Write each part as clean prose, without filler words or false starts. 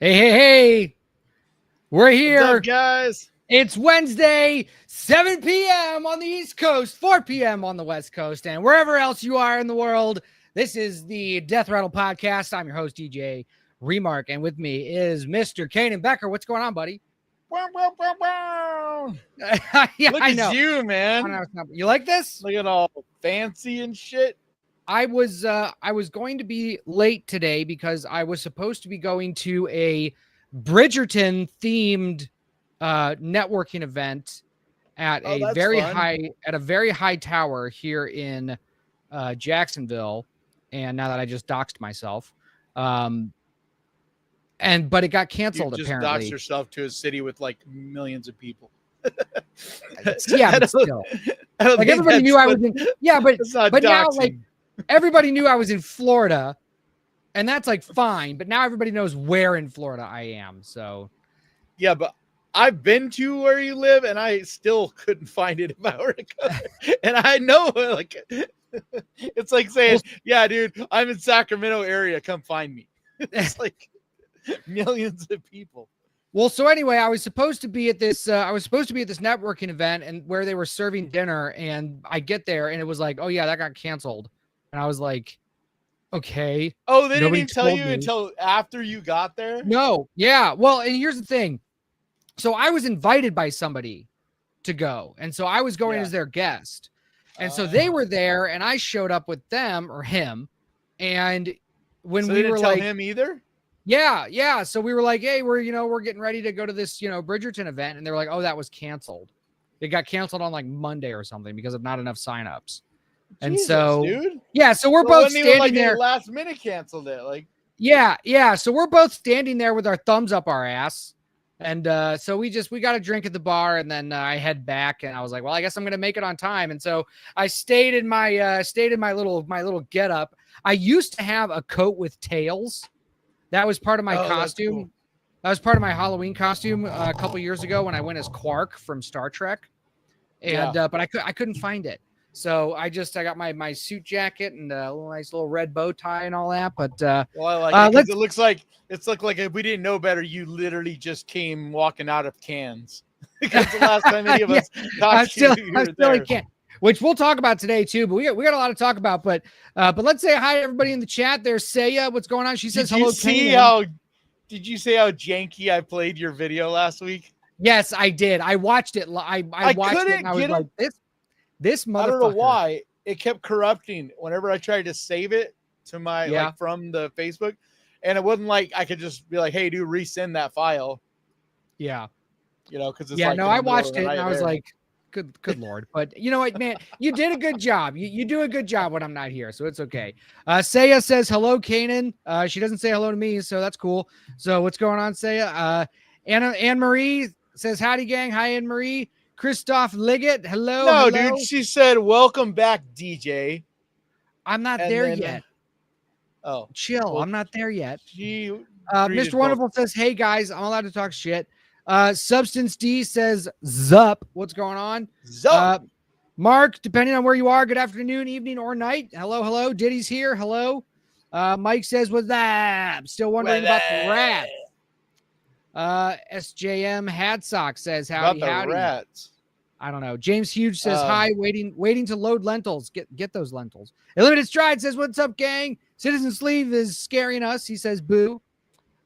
Hey, hey, hey. We're What's up, here. guys? It's Wednesday, 7 p.m. on the East Coast, 4 p.m. on the West Coast, and wherever else you are in the world. This is the Death Rattle Podcast. I'm your host, DJ Remark, and with me is Mr. Kanan Becker. What's going on, buddy? Wow, wow, wow, wow. Yeah, Look I at know. you, man. You like this? Looking all fancy and shit. I was going to be late today because I was supposed to be going to a Bridgerton themed networking event at Oh, a that's very fun. high tower here in Jacksonville. And now that I just doxed myself, but it got You canceled just apparently. dox yourself to a city with like millions of people. Yeah, but still, like everybody knew I was in. Yeah, but now like everybody knew I was in Florida, and that's like fine. But now everybody knows where in Florida I am. So yeah, but I've been to where you live, and I still couldn't find it if I were to go there. And I know, like, it's like saying, "Yeah, dude, I'm in Sacramento area. Come find me." It's like millions of people. Well, so anyway, I was supposed to be at this networking event and where they were serving dinner, and I get there and it was like, oh yeah, that got canceled. And I was like, okay. Oh, they didn't Nobody even tell you me. until after you got there? No. Yeah. Well, and here's the thing. So I was invited by somebody to go. And so I was going as their guest. And so they were there and I showed up with them or him. And when so we they didn't were tell like him either? Yeah. So we were like, hey, we're getting ready to go to this, Bridgerton event. And they were like, oh, that was canceled. It got canceled on like Monday or something because of not enough signups. And Jesus, so, dude. yeah, so we're both standing like there. Last minute canceled it. Like, yeah. So we're both standing there with our thumbs up our ass. And so we got a drink at the bar, and then I head back, and I was like, well, I guess I'm gonna make it on time. And so I stayed in my little getup. I used to have a coat with tails. That was part of my costume. Cool. That was part of my Halloween costume a couple years ago when I went as Quark from Star Trek. And but I couldn't find it. So I got my suit jacket and a nice little red bow tie and all that. But I like it. It looks like if we didn't know better, you literally just came walking out of cans. Because the last time any of us talked to you, I still can't. Which we'll talk about today too, but we got a lot to talk about. But let's say hi to everybody in the chat. There's Saya. What's going on? She says hello. Did you see how janky I played your video last week? Yes, I did. I watched it. I watched it and I was like, this motherfucker. I don't know why it kept corrupting whenever I tried to save it to my like from the Facebook, and it wasn't like I could just be like, hey, dude, resend that file. Yeah. Because it's I watched it and I was like, good Lord. But you know what, man, you did a good job. You do a good job when I'm not here, so it's okay. Saya says hello, Kanan. She doesn't say hello to me, so that's cool. So what's going on, Saya? Anne Marie says howdy, gang. Hi, Anne Marie. Christoph Liggett, hello. Dude, she said welcome back, DJ. I'm not there yet. Chill. Well, I'm not there yet. Mr. Wonderful says, hey guys, I'm allowed to talk shit. Substance D says, Zup. What's going on? Zup. Mark, depending on where you are, good afternoon, evening, or night. Hello. Diddy's here. Hello. Mike says, what's that? Still wondering about the rats. SJM Hadsock says, howdy. Rats. I don't know. James Huge says, hi, waiting to load lentils. Get those lentils. Unlimited Stride says, what's up, gang? Citizen Sleeve is scaring us. He says, boo.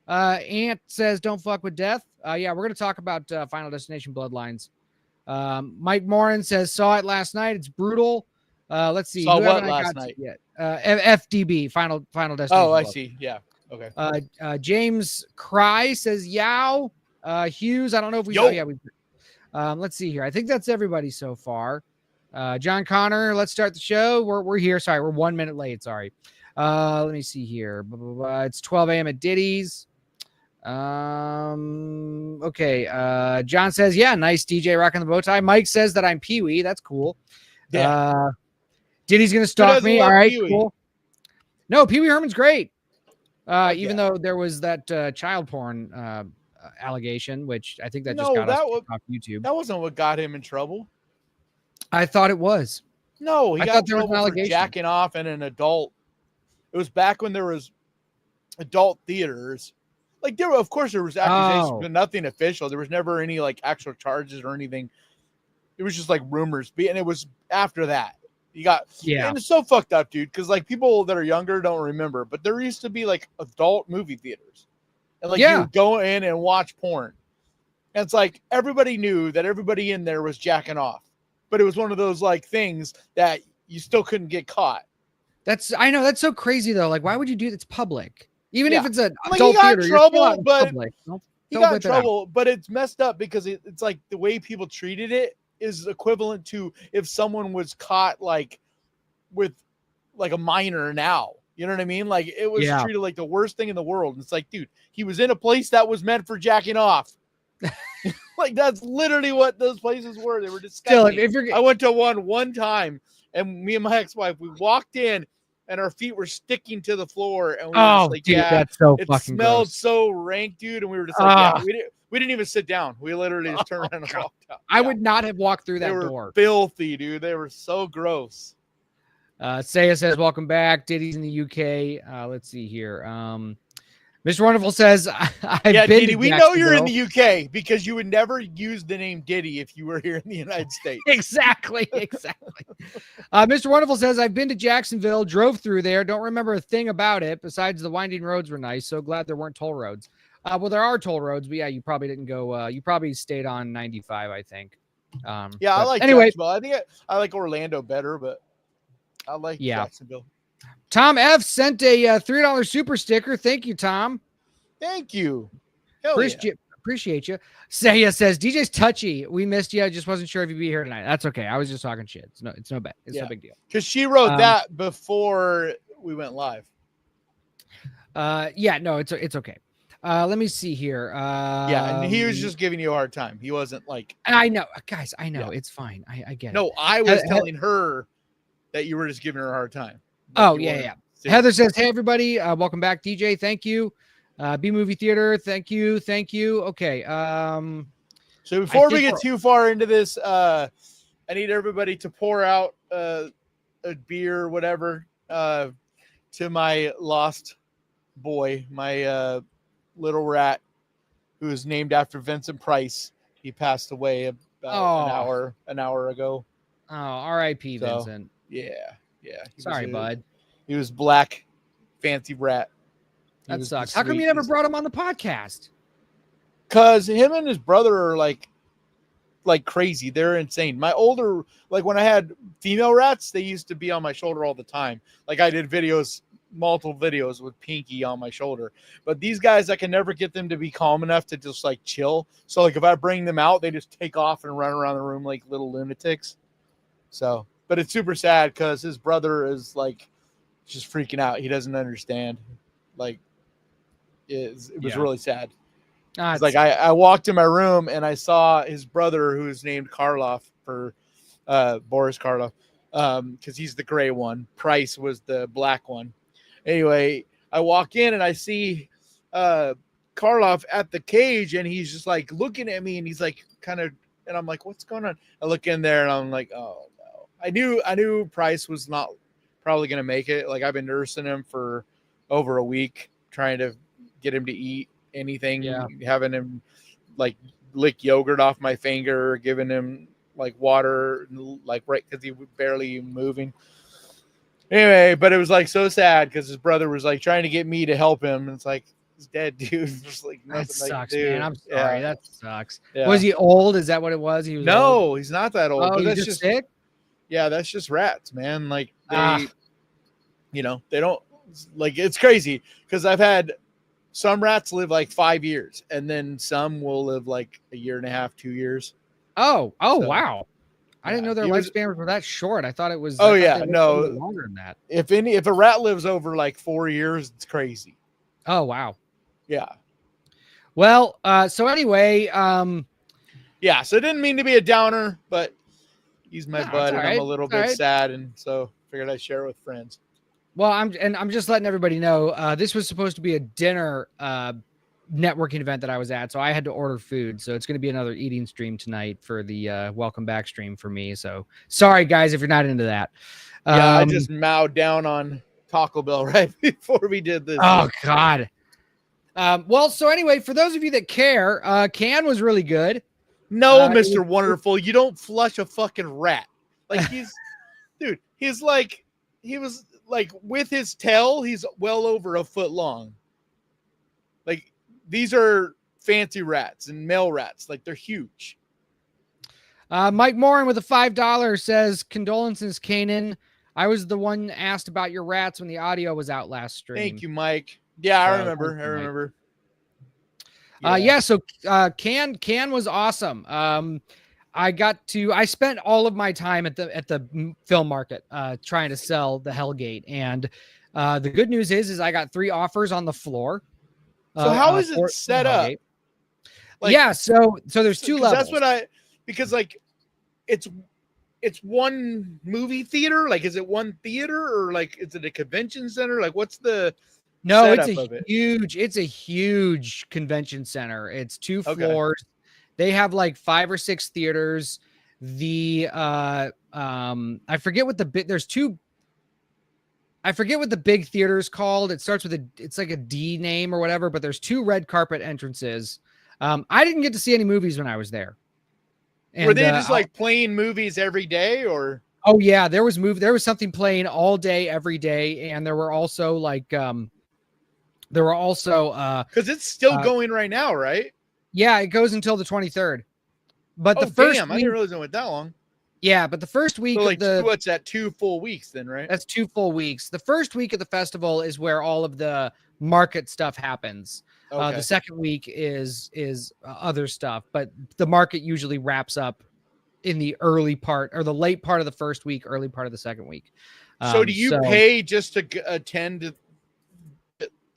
Ant says, don't fuck with death. Yeah, we're going to talk about Final Destination Bloodlines. Mike Morin says, saw it last night. It's brutal. Let's see. Saw what last night? Yet? FDB, Final Destination. Oh, I see. Yeah. Okay. James Cry says, yow. Hughes, I don't know if we know. Yeah, let's see here. I think that's everybody so far. John Connor, let's start the show. We're here. Sorry, we're 1 minute late. Sorry. Let me see here. It's 12 a.m. at Diddy's. Okay. John says, yeah, nice DJ rocking the bow tie. Mike says that I'm Pee-wee. That's cool. Yeah. Diddy's gonna stalk me. All right, Pee-wee? Cool. No, Pee-wee Herman's great. Even though there was that child porn allegation, which I think that just got us off YouTube. That wasn't what got him in trouble. I thought it was. No, he got in trouble for jacking off in an adult. It was back when there was adult theaters. Like of course there was accusations, Oh. but nothing official. There was never any like actual charges or anything. It was just like rumors. And it was after that. And it's so fucked up, dude, because like people that are younger don't remember, but there used to be like adult movie theaters. And like you would go in and watch porn. And it's like everybody knew that everybody in there was jacking off. But it was one of those like things that you still couldn't get caught. I know that's so crazy though. Like, why would you do that? It's public. Even if it's an like, adult theater, trouble, but he got in trouble, but it's messed up because it's like the way people treated it is equivalent to if someone was caught like with like a minor now. You know what I mean? Like it was treated like the worst thing in the world. And it's like, dude, he was in a place that was meant for jacking off. Like that's literally what those places were. They were disgusting. I went to one time, and me and my ex-wife, we walked in, and our feet were sticking to the floor, and we were just like, dude, that's so it fucking smelled gross. so rank, dude, and we were just like, we didn't even sit down. We literally just turned around and walked out. I would not have walked through that door. Filthy, dude. They were so gross. Saya says, welcome back. Diddy's in the UK. Let's see here. Mr. Wonderful says, Diddy, we know you're in the UK because you would never use the name Diddy if you were here in the United States. Exactly. Mr. Wonderful says, I've been to Jacksonville, drove through there. Don't remember a thing about it besides the winding roads were nice. So glad there weren't toll roads. Well, there are toll roads, but yeah, you probably didn't go. You probably stayed on 95, I think. I like Jacksonville. I think I like Orlando better, but I like Jacksonville. Tom F sent a $3 super sticker. Thank you, Tom. Thank you. Appreciate you. Saya says, DJ's touchy. We missed you. I just wasn't sure if you'd be here tonight. That's okay. I was just talking shit. It's no bad. It's no big deal. Because she wrote that before we went live. It's okay. Let me see here. And he was just giving you a hard time. He wasn't like. I know, guys. I know it's fine. I get it. No, I was telling her that you were just giving her a hard time. Heather says, hey everybody, welcome back. DJ, thank you. B Movie Theater, thank you. Okay. So before we get too far into this, I need everybody to pour out a beer, whatever, to my lost boy, my little rat, who is named after Vincent Price. He passed away about an hour ago. Oh, R.I.P. Vincent. Yeah. Sorry, bud. He was black, fancy rat. That sucks. How come you never brought him on the podcast? Because him and his brother are like crazy. They're insane. My older, like when I had female rats, they used to be on my shoulder all the time. Like I did multiple videos with Pinky on my shoulder. But these guys, I can never get them to be calm enough to just like chill. So like if I bring them out, they just take off and run around the room like little lunatics. So, but it's super sad because his brother is like just freaking out. He doesn't understand. Like it was really sad. It's like I walked in my room and I saw his brother, who's named Karloff for Boris Karloff, because he's the gray one. Price was the black one. Anyway, I walk in and I see Karloff at the cage, and he's just like looking at me, and he's like kind of, and I'm like, what's going on? I look in there and I'm like, oh no. I knew Price was not probably gonna make it. Like I've been nursing him for over a week, trying to get him to eat anything, having him like lick yogurt off my finger, giving him like water, like right, because he was barely moving. Anyway, but it was like so sad because his brother was like trying to get me to help him, and it's like he's dead, dude. Just like that sucks, dude. man. I'm sorry. That sucks. Was he old? Is that what it was? He was old? He's not that old. Oh, but that's just sick. Yeah, that's just rats, man. Like they, they don't like. It's crazy because I've had some rats live like 5 years, and then some will live like a year and a half, 2 years. So, wow. I didn't know their lifespans were that short. I thought it was. No, longer than that. If a rat lives over like 4 years, it's crazy. Oh wow. Yeah. Well, so anyway, so it didn't mean to be a downer, but he's my bud, and I'm a little bit sad, and so figured I'd share it with friends. Well, I'm just letting everybody know this was supposed to be a dinner networking event that I was at, so I had to order food. So it's going to be another eating stream tonight for the welcome back stream for me. So sorry guys if you're not into that. I just mowed down on Taco Bell right before we did this. Oh God, Well, so anyway, for those of you that care, Can was really good. No, Mr. Wonderful, you don't flush a fucking rat. Like dude, he was like with his tail, he's well over a foot long. Like these are fancy rats and male rats. Like they're huge. Mike Morin with a $5 says, condolences, Kanan. I was the one asked about your rats when the audio was out last stream. Thank you, Mike. Yeah, I remember. I remember. So Can was awesome. I spent all of my time at the film market trying to sell the Hellgate. And the good news is I got 3 offers on the floor. So how is it set up? Like, so there's 2 levels. That's because like it's one movie theater. Like, is it one theater or like is it a convention center? Like, what's the No, it's a huge convention center. It's 2 floors. They have like 5 or 6 theaters. I forget what I forget what the big theater is called. It starts with it's like a D name or whatever, but there's 2 red carpet entrances. I didn't get to see any movies when I was there. And, were they just like playing movies every day or? Oh yeah, there was something playing all day, every day. And there were also like, because it's still going right now, right? Yeah, it goes until the 23rd. But the first I didn't realize it went that long. Yeah, but the first week so like what's that, 2 full weeks then, right? That's 2 full weeks. The first week of the festival is where all of the market stuff happens. The second week is other stuff, but the market usually wraps up in the early part or the late part of the first week, early part of the second week. So do you pay just to attend,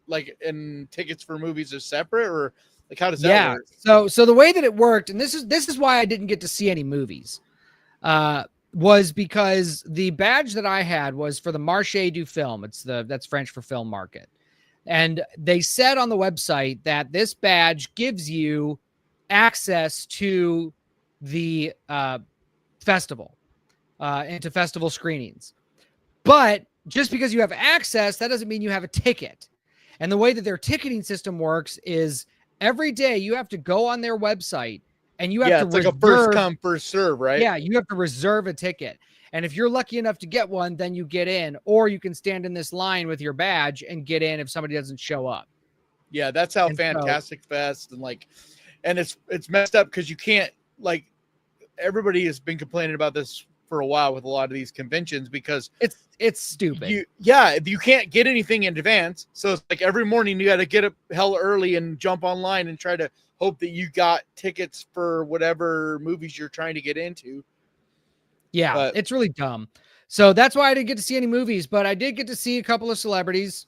like, and tickets for movies are separate, or like how does that work? So the way that it worked, and this is why I didn't get to see any movies, was because the badge that I had was for the Marché du Film. That's French for film market. And they said on the website that this badge gives you access to the festival, and to festival screenings. But just because you have access, that doesn't mean you have a ticket. And the way that their ticketing system works is every day you have to go on their website and you have to like a first come, first serve, right? Yeah, you have to reserve a ticket. And if you're lucky enough to get one, then you get in, or you can stand in this line with your badge and get in if somebody doesn't show up. Yeah, that's how Fantastic Fest and it's messed up because you can't, like, everybody has been complaining about this for a while with a lot of these conventions because it's stupid. You can't get anything in advance. So it's like every morning you got to get up hell early and jump online and try to hope that you got tickets for whatever movies you're trying to get into. Yeah, it's really dumb. So that's why I didn't get to see any movies, but I did get to see a couple of celebrities.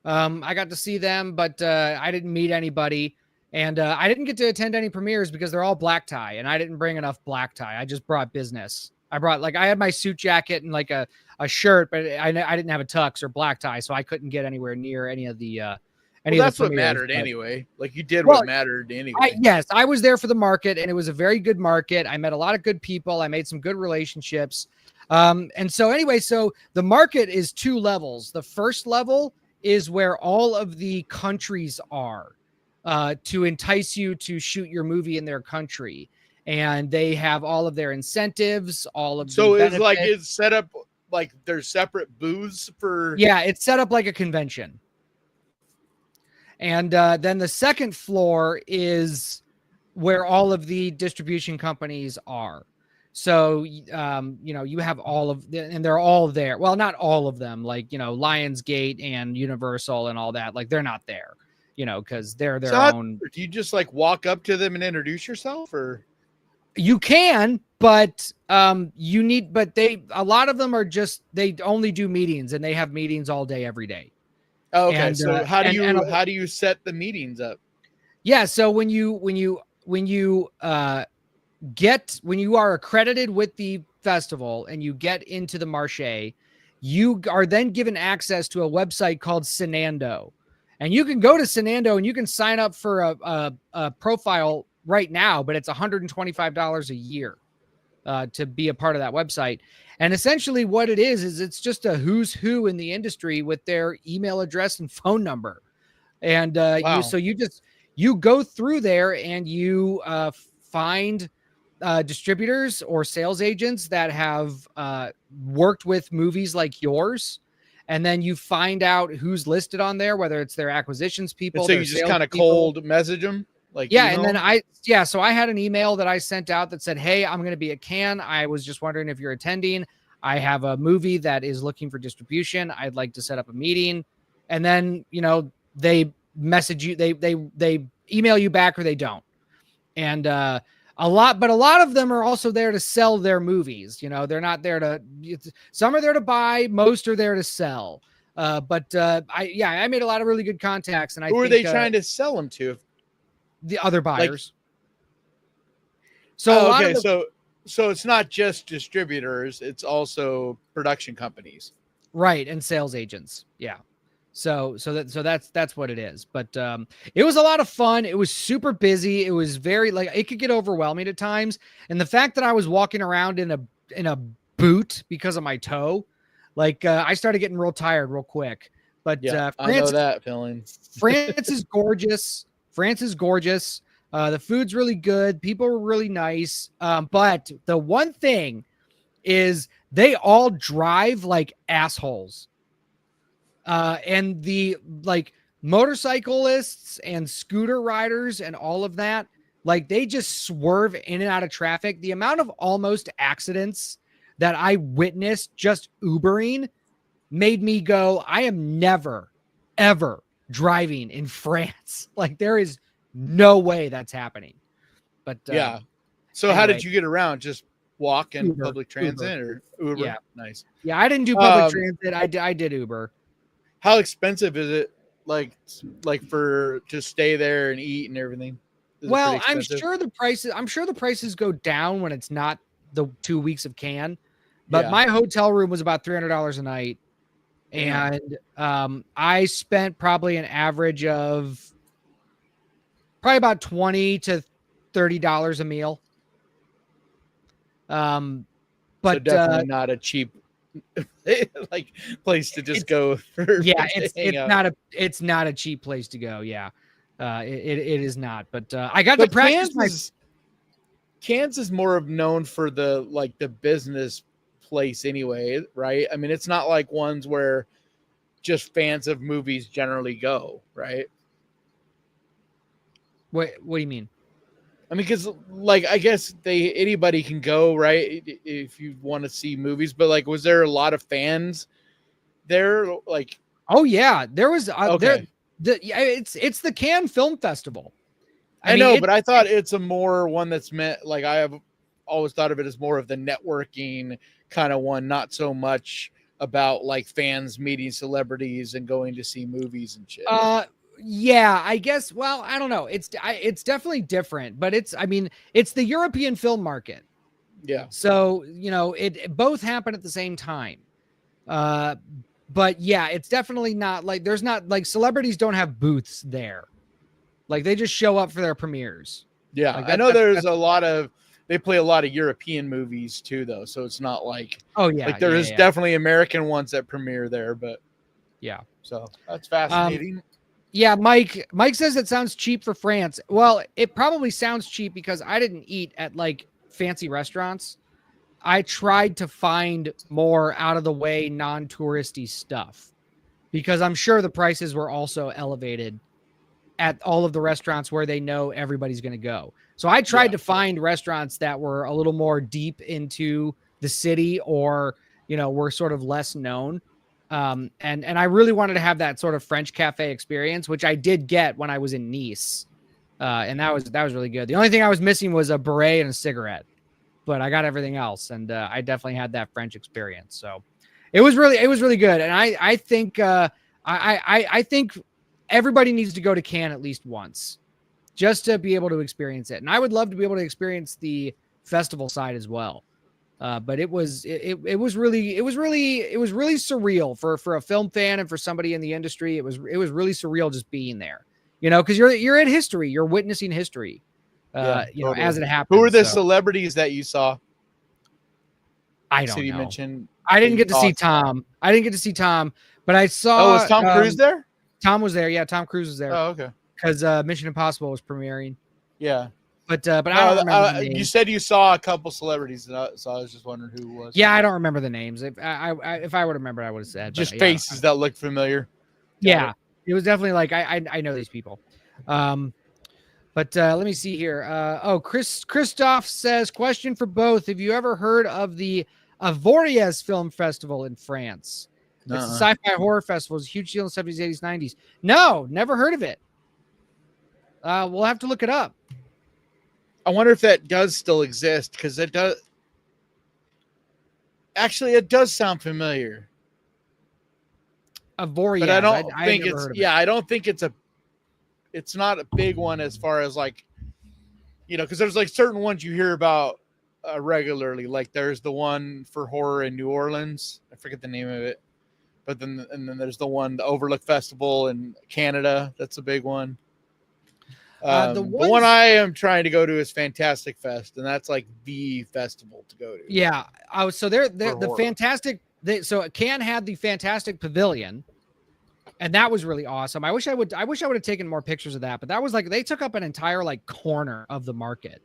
I got to see them, but I didn't meet anybody. And I didn't get to attend any premieres because they're all black tie, and I didn't bring enough black tie. I just brought business. I had my suit jacket and like a shirt, but I didn't have a tux or black tie, so I couldn't get anywhere near any of the that's what mattered anyway. Like you did what mattered anyway. Yes, I was there for the market, and it was a very good market. I met a lot of good people. I made some good relationships. And so anyway, so the market is 2 levels. The first level is where all of the countries are to entice you to shoot your movie in their country. And they have all of their incentives, all of so it's like it's set up like there's separate booths for. Yeah, it's set up like a convention. And then the second floor is where all of the distribution companies are. So, you have all of and they're all there. Well, not all of them, like, Lionsgate and Universal and all that. Like, they're not there, because they're their own. Do you just like walk up to them and introduce yourself, or? You can, but a lot of them are they only do meetings, and they have meetings all day, every day. Oh, okay. And, so how do you set the meetings up? Yeah. So when you are accredited with the festival and you get into the Marché, you are then given access to a website called Cinando, and you can go to Cinando and you can sign up for a profile right now, but it's $125 a year to be a part of that website. And essentially what it is it's just a who's who in the industry with their email address and phone number. And Wow. you go through there and you find distributors or sales agents that have worked with movies like yours. And then you find out who's listed on there, whether it's their acquisitions people. And so you just kind of cold message them, like and then so I had an email that I sent out that said, "Hey, I'm going to be at Cannes. I was just wondering if you're attending. I have a movie that is looking for distribution. I'd like to set up a meeting." And then they message you, they email you back or they don't. And a lot of them are also there to sell their movies. They're not there to. Some are there to buy. Most are there to sell. But I made a lot of really good contacts. And who are they trying to sell them to? The other buyers. So so it's not just distributors, it's also production companies. Right, and sales agents. Yeah. So that's what it is. But it was a lot of fun. It was super busy. It was very it could get overwhelming at times. And the fact that I was walking around in a boot because of my toe, I started getting real tired real quick. But I know that feeling. France is gorgeous. The food's really good. People are really nice. But the one thing is they all drive like assholes. And the motorcyclists and scooter riders and all of that, they just swerve in and out of traffic. The amount of almost accidents that I witnessed just Ubering made me go, I am never, ever driving in France. There is no way that's happening. But yeah. So anyway, how did you get around? Just walk and public transit or Uber? Yeah. Nice. Yeah, I didn't do public transit. I did Uber. How expensive is it for to stay there and eat and everything? Well, I'm sure the prices go down when it's not the 2 weeks of Cannes. But my hotel room was about $300 a night. And I spent probably an average of probably about $20 to $30 a meal. But so definitely not a cheap place to just go for. Yeah, it's not a cheap place to go. Yeah, it is not. But I got to practice. Cannes is more of known for the business place anyway, right? I mean, it's not like ones where just fans of movies generally go, right? What do you mean? I mean, because I guess anybody can go, right? If you want to see movies, but was there a lot of fans there? Oh yeah, there was. Okay. It's the Cannes Film Festival. I know, but I thought it's a more one that's meant. I have always thought of it as more of the networking kind of one, not so much about fans meeting celebrities and going to see movies and shit. Yeah, I guess. Well, I don't know. It's definitely different, but it's the European film market. Yeah. So, it both happen at the same time. But yeah, it's definitely not there's not celebrities don't have booths there. They just show up for their premieres. Yeah. I know there's they play a lot of European movies too, though. So it's not there is definitely American ones that premiere there, but yeah. So that's fascinating. Yeah, Mike says it sounds cheap for France. Well, it probably sounds cheap because I didn't eat at fancy restaurants. I tried to find more out of the way, non-touristy stuff because I'm sure the prices were also elevated at all of the restaurants where they know everybody's going to go. So I tried to find restaurants that were a little more deep into the city or, were sort of less known. And I really wanted to have that sort of French cafe experience, which I did get when I was in Nice. And that was really good. The only thing I was missing was a beret and a cigarette, but I got everything else. And I definitely had that French experience. So it was really good. And I think I think everybody needs to go to Cannes at least once just to be able to experience it. And I would love to be able to experience the festival side as well. But it was really surreal for a film fan and for somebody in the industry. It was really surreal just being there, because you're in history, you're witnessing history, totally. As it happens. Who were the celebrities that you saw? I don't know. You mentioned I didn't get to see Tom. But I saw. Oh, was Tom Cruise there? Tom was there. Yeah, Tom Cruise was there. Oh, okay. Because Mission Impossible was premiering. Yeah. But I don't remember the names. You said you saw a couple celebrities, so I was just wondering who it was. Yeah, I don't remember the names. If I would remember, I would have said. Just faces that look familiar. Yeah, it was definitely like I know these people. But let me see here. Christoph says, question for both. Have you ever heard of the Avoriaz Film Festival in France? It's a sci-fi horror festival. It's a huge deal in the 70s, 80s, 90s. No, never heard of it. We'll have to look it up. I wonder if that does still exist, because it does. Actually, it does sound familiar. Avoriaz. But I don't think it's. Yeah, I don't think it's a. It's not a big one as far as like, because there's like certain ones you hear about regularly. Like there's the one for horror in New Orleans. I forget the name of it. But then there's the Overlook Festival in Canada. That's a big one. The one I am trying to go to is Fantastic Fest, and that's like the festival to go to. Yeah. So they're the Fantastic. So Cannes had the Fantastic Pavilion, and that was really awesome. I wish I would have taken more pictures of that, but that was like they took up an entire like corner of the market,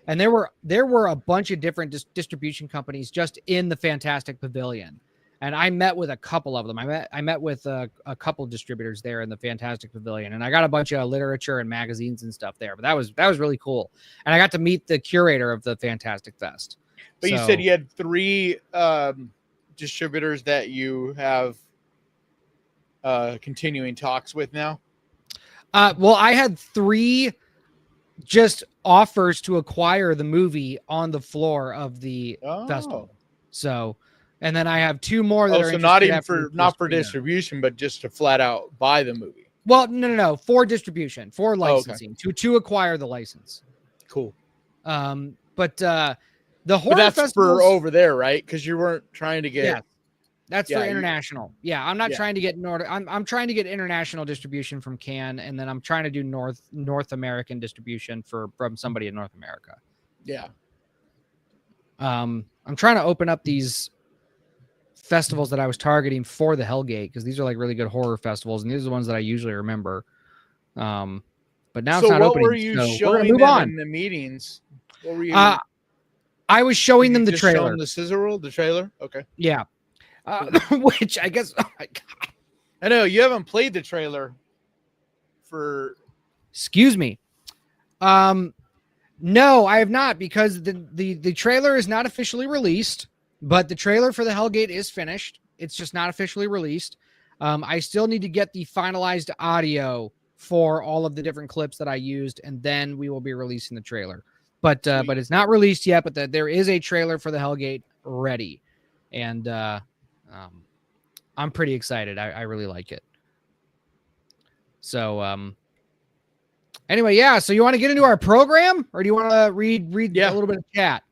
and there were a bunch of different distribution companies just in the Fantastic Pavilion. And I met with a couple of them. I met with a couple of distributors there in the Fantastic Pavilion, and I got a bunch of literature and magazines and stuff there. But that was really cool, and I got to meet the curator of the Fantastic Fest. But you said you had 3 distributors that you have continuing talks with now. Well, I had 3 just offers to acquire the movie on the floor of the festival. So. And then I have 2 more that are not even for distribution, but just to flat out buy the movie. Well, no, for distribution, for licensing, to acquire the license. Cool. But the horror that's for over there, right? Because you weren't trying to get. Yeah, that's for international. Yeah, I'm not trying to get I'm trying to get international distribution from Cannes, and then I'm trying to do North American distribution from somebody in North America. Yeah. I'm trying to open up these festivals that I was targeting for the Hellgate, because these are like really good horror festivals, and these are the ones that I usually remember. But now it's not opening. So what were you showing them in the meetings? What were you? I was showing them the trailer. The scissor roll, the trailer. Okay. Yeah. Which I guess. Oh my God. I know you haven't played the trailer. Excuse me. No, I have not, because the trailer is not officially released. But the trailer for the Hellgate is finished. It's just not officially released. I still need to get the finalized audio for all of the different clips that I used, and then we will be releasing the trailer. But it's not released yet. But there is a trailer for the Hellgate ready, and I'm pretty excited. I really like it. So anyway, yeah. So you want to get into our program, or do you want to read a little bit of chat?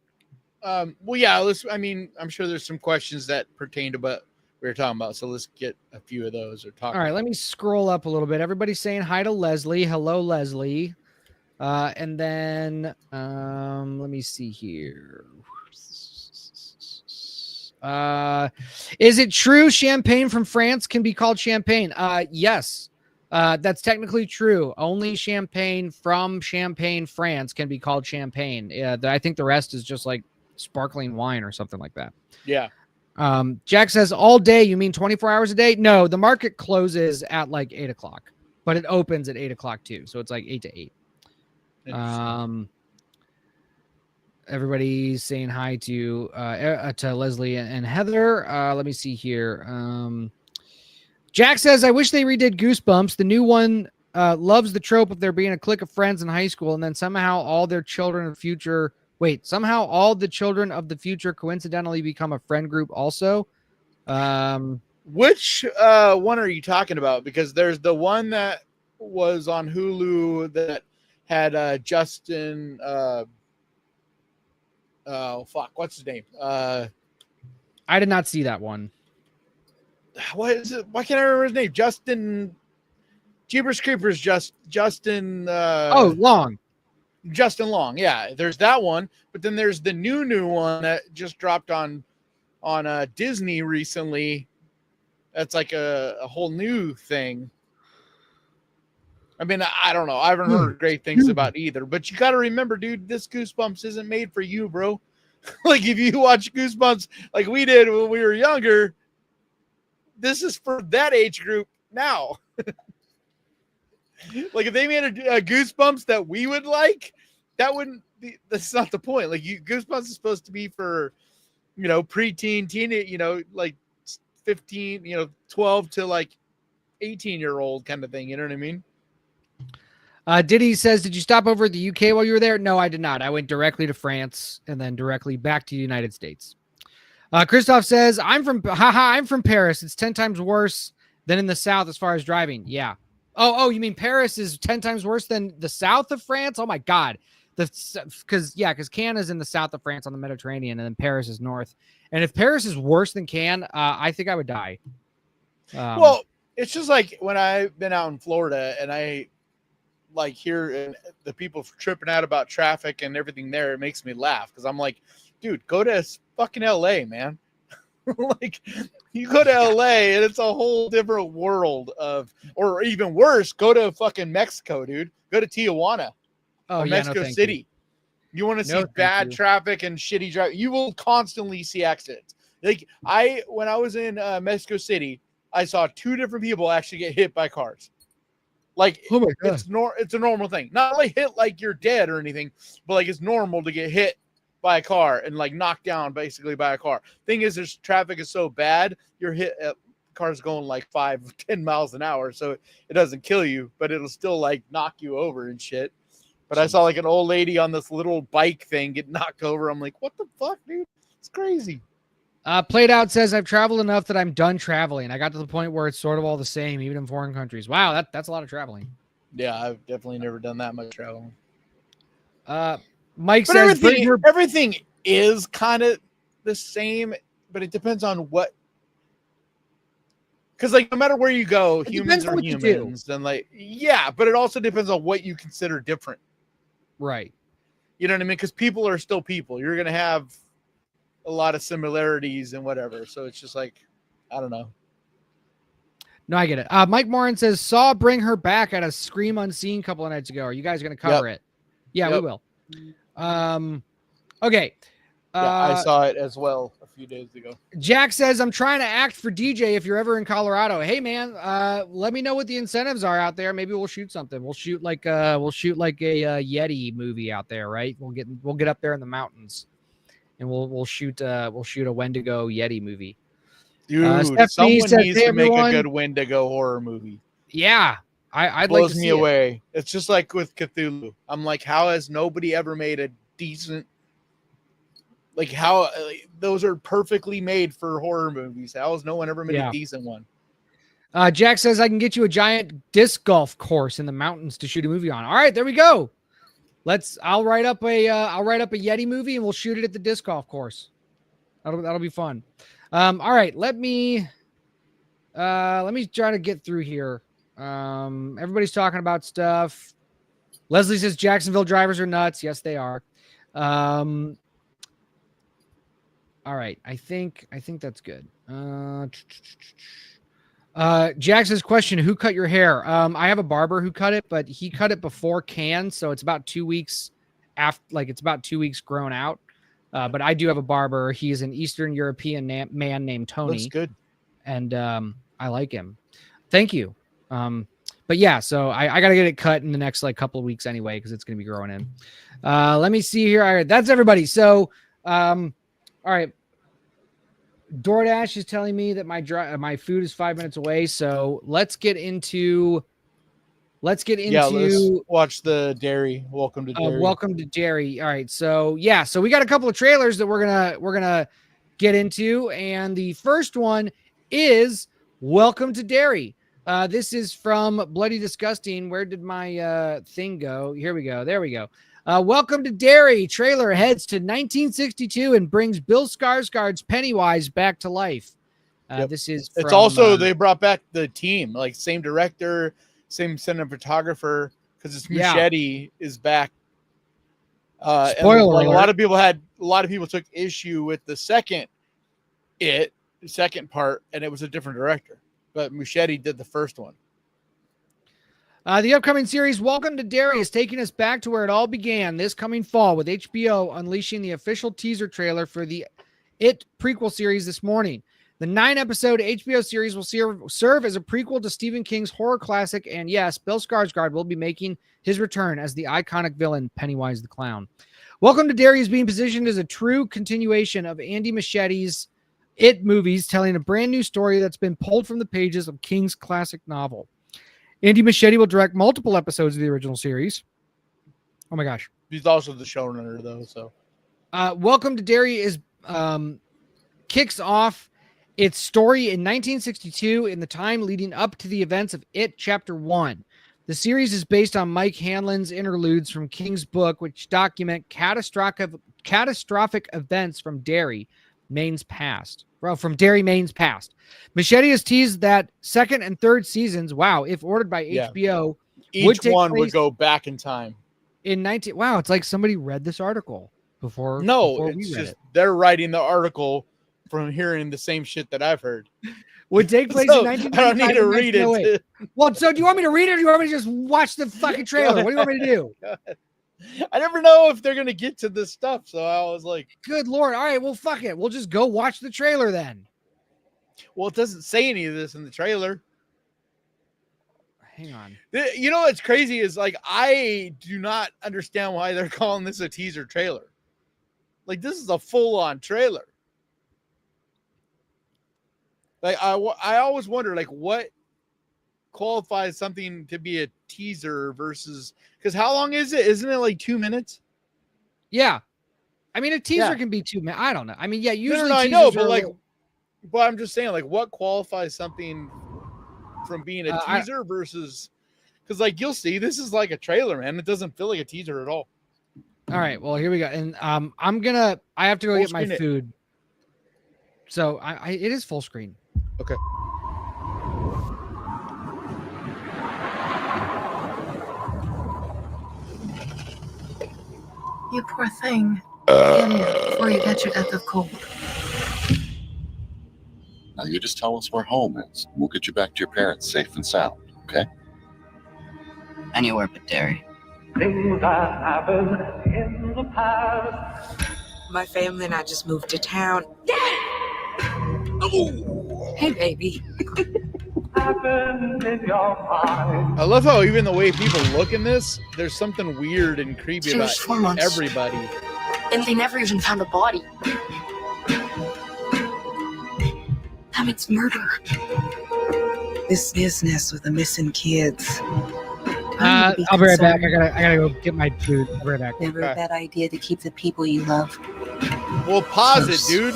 Well, yeah, I'm sure there's some questions that pertain to what we were talking about. So let's get a few of those or talk. All right, let me scroll up a little bit. Everybody's saying hi to Leslie. Hello, Leslie. And then let me see here. Is it true champagne from France can be called champagne? Yes. That's technically true. Only champagne from Champagne, France can be called champagne. I think the rest is just like sparkling wine or something like that. Yeah. Jack says all day. You mean 24 hours a day? No, the market closes at like 8 o'clock, but it opens at 8 o'clock too. So it's like 8 to 8. Everybody's saying hi to Leslie and Heather. Let me see here. Jack says, I wish they redid Goosebumps. The new one loves the trope of there being a clique of friends in high school, and then somehow all the children of the future coincidentally become a friend group also. Which one are you talking about? Because there's the one that was on Hulu that had Justin. What's his name? I did not see that one. What is it? Why can't I remember his name? Justin. Jeepers Creepers. Justin. Long. Justin Long. Yeah, there's that one, but then there's the new one that just dropped on Disney recently. That's like a whole new thing. I mean, I don't know. I haven't heard great things about either, but you got to remember, dude, this Goosebumps isn't made for you, bro. Like if you watch Goosebumps like we did when we were younger, this is for that age group now. Like if they made a Goosebumps that we would like, that wouldn't be, that's not the point. Like Goosebumps is supposed to be for, preteen, teen, like 15, 12 to like 18-year-old kind of thing. You know what I mean? Diddy says, did you stop over at the UK while you were there? No, I did not. I went directly to France and then directly back to the United States. Christoph says, I'm from Paris. It's 10 times worse than in the South as far as driving. Yeah. Oh, you mean Paris is 10 times worse than the south of France? Oh my God. Because Cannes is in the south of France on the Mediterranean, and then Paris is north. And if Paris is worse than Cannes, I think I would die. Well, it's just like when I've been out in Florida and I like hear the people tripping out about traffic and everything there, it makes me laugh because I'm like, dude, go to fucking LA, man. Like you go to LA and it's a whole different world or even worse, go to fucking Mexico, dude. Go to Tijuana or Mexico City. You want to see bad traffic and shitty drive. You will constantly see accidents. Like when I was in Mexico City, I saw 2 different people actually get hit by cars. Like it's a normal thing. Not like hit like you're dead or anything, but like it's normal to get hit by a car and like knocked down basically by a car. Thing is, there's traffic is so bad, you're hit cars going like 5-10 miles an hour, so it doesn't kill you, but it'll still like knock you over and shit. But I saw like an old lady on this little bike thing get knocked over. I'm like, what the fuck, dude? It's crazy. Played Out says, I've traveled enough that I'm done traveling. I got to the point where it's sort of all the same, even in foreign countries. Wow, that's a lot of traveling. Yeah, I've definitely never done that much traveling. Mike says, everything is kind of the same, but it depends on what. Because like no matter where you go, humans are humans, and like but it also depends on what you consider different. Right. You know what I mean? Because people are still people. You're gonna have a lot of similarities and whatever. So it's just like, I don't know. No, I get it. Mike Morin says, saw Bring Her Back at a Scream Unseen a couple of nights ago. Are you guys going to cover it? Yeah, we will. Okay. I saw it as well a few days ago. Jack says, I'm trying to act for DJ if you're ever in Colorado. Hey man, let me know what the incentives are out there. Maybe we'll shoot something. We'll shoot like a Yeti movie out there, right? We'll get up there in the mountains. And we'll shoot a Wendigo Yeti movie. Dude, someone needs to make a good Wendigo horror movie. Yeah, I'd like to see it. Blows me away. It's just like with Cthulhu. I'm like, how has nobody ever made a decent? Like how those are perfectly made for horror movies. How has no one ever made a decent one? Jack says I can get you a giant disc golf course in the mountains to shoot a movie on. All right, there we go. I'll write up a Yeti movie and we'll shoot it at the disc golf course. That'll be fun. All right, let me try to get through here. Everybody's talking about stuff. Leslie says Jacksonville drivers are nuts. Yes, they are. All right, I think that's good. Jack says, question, who cut your hair? I have a barber who cut it, but he cut it before Cannes, so it's about 2 weeks after, like it's about 2 weeks grown out. But I do have a barber. He's an Eastern European man named Tony. Looks good. And I like him. Thank you. But yeah, so I got to get it cut in the next like couple of weeks anyway, because it's going to be growing in. Let me see here. All right, that's everybody. So, all right. DoorDash is telling me that my food is 5 minutes away. So let's get into. Let's watch the Derry. Welcome to Derry. Welcome to Derry. All right. So so we got a couple of trailers that we're gonna get into, and the first one is Welcome to Derry. This is from Bloody Disgusting. Where did my thing go? Here we go. There we go. Welcome to Derry. Trailer heads to 1962 and brings Bill Skarsgård's Pennywise back to life. This is. It's also they brought back the team, like same director, same cinematographer, because it's Muschietti is back. Spoiler alert. A lot of people took issue with the second part, and it was a different director, but Muschietti did the first one. The upcoming series, Welcome to Derry, is taking us back to where it all began this coming fall, with HBO unleashing the official teaser trailer for the It prequel series this morning. The 9-episode HBO series will serve as a prequel to Stephen King's horror classic, and yes, Bill Skarsgård will be making his return as the iconic villain Pennywise the Clown. Welcome to Derry is being positioned as a true continuation of Andy Muschietti's It movies, telling a brand new story that's been pulled from the pages of King's classic novel. Andy Muschietti will direct multiple episodes of the original series. Oh my gosh. He's also the showrunner, though. So, Welcome to Derry is kicks off its story in 1962 in the time leading up to the events of It Chapter 1. The series is based on Mike Hanlon's interludes from King's book, which document catastrophic events from Derry, Maine's past. From Derry, Maine's past. Muschietti has teased that second and third seasons, if ordered by HBO, each one would go back in time. In 19. Wow, it's like somebody read this article before. No, before it's just they're writing the article from hearing the same shit that I've heard. Would take place in 1995. I don't need to read it. Well, so do you want me to read it, or do you want me to just watch the fucking trailer? What do you want me to do? I never know if they're gonna get to this stuff, so I was like, "Good Lord! All right, well, fuck it. We'll just go watch the trailer then." Well, it doesn't say any of this in the trailer. Hang on. You know what's crazy is like I do not understand why they're calling this a teaser trailer. Like this is a full-on trailer. Like I always wonder like what qualifies something to be a teaser versus because how long is it? Isn't it like 2 minutes? Yeah, I mean a teaser can be 2 minutes. I don't know. I mean, yeah, usually I know, but like, but I'm just saying like what qualifies something from being a teaser versus because like you'll see this is like a trailer, man. It doesn't feel like a teaser at all. All right, well here we go, and I have to go get my food. So it is full screen. Okay. You poor thing. Get in before you get your death of cold. Now you just tell us where home is. We'll get you back to your parents safe and sound, okay? Anywhere but Derry. Things that happened in the past. My family and I just moved to town. Oh. Hey, baby. Happened in your mind. I love how even the way people look in this, there's something weird and creepy about 4 months. everybody. And they never even found a body. That means murder. This business with the missing kids. I'll be right back. I gotta go get my food. I'll be right back. Never a bad idea to keep the people you love. Well, pause it, dude.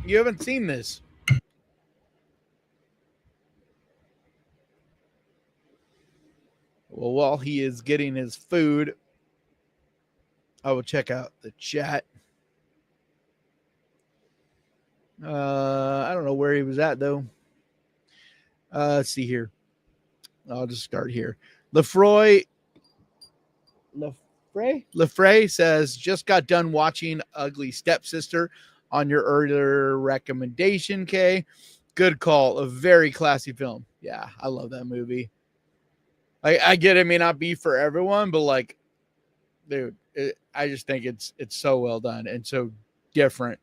You haven't seen this. Well, while he is getting his food, I will check out the chat. I don't know where he was at, though. Let's see here. I'll just start here. Lefroy says, just got done watching Ugly Stepsister on your earlier recommendation, Kay. Good call. A very classy film. Yeah, I love that movie. I get it may not be for everyone, but like, dude, I just think it's so well done and so different.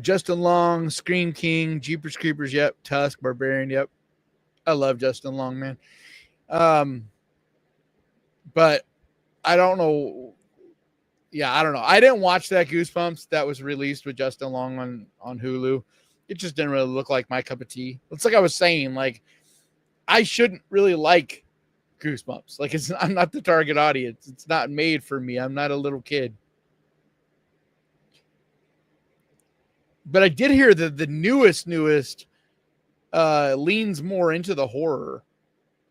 Justin Long, Scream King, Jeepers Creepers, yep. Tusk, Barbarian, yep. I love Justin Long, man. But I don't know. Yeah, I don't know. I didn't watch that Goosebumps that was released with Justin Long on Hulu. It just didn't really look like my cup of tea. It's like I was saying, like, I shouldn't really like Goosebumps. Like I'm not the target audience. It's not made for me. I'm not a little kid. But I did hear that the newest leans more into the horror.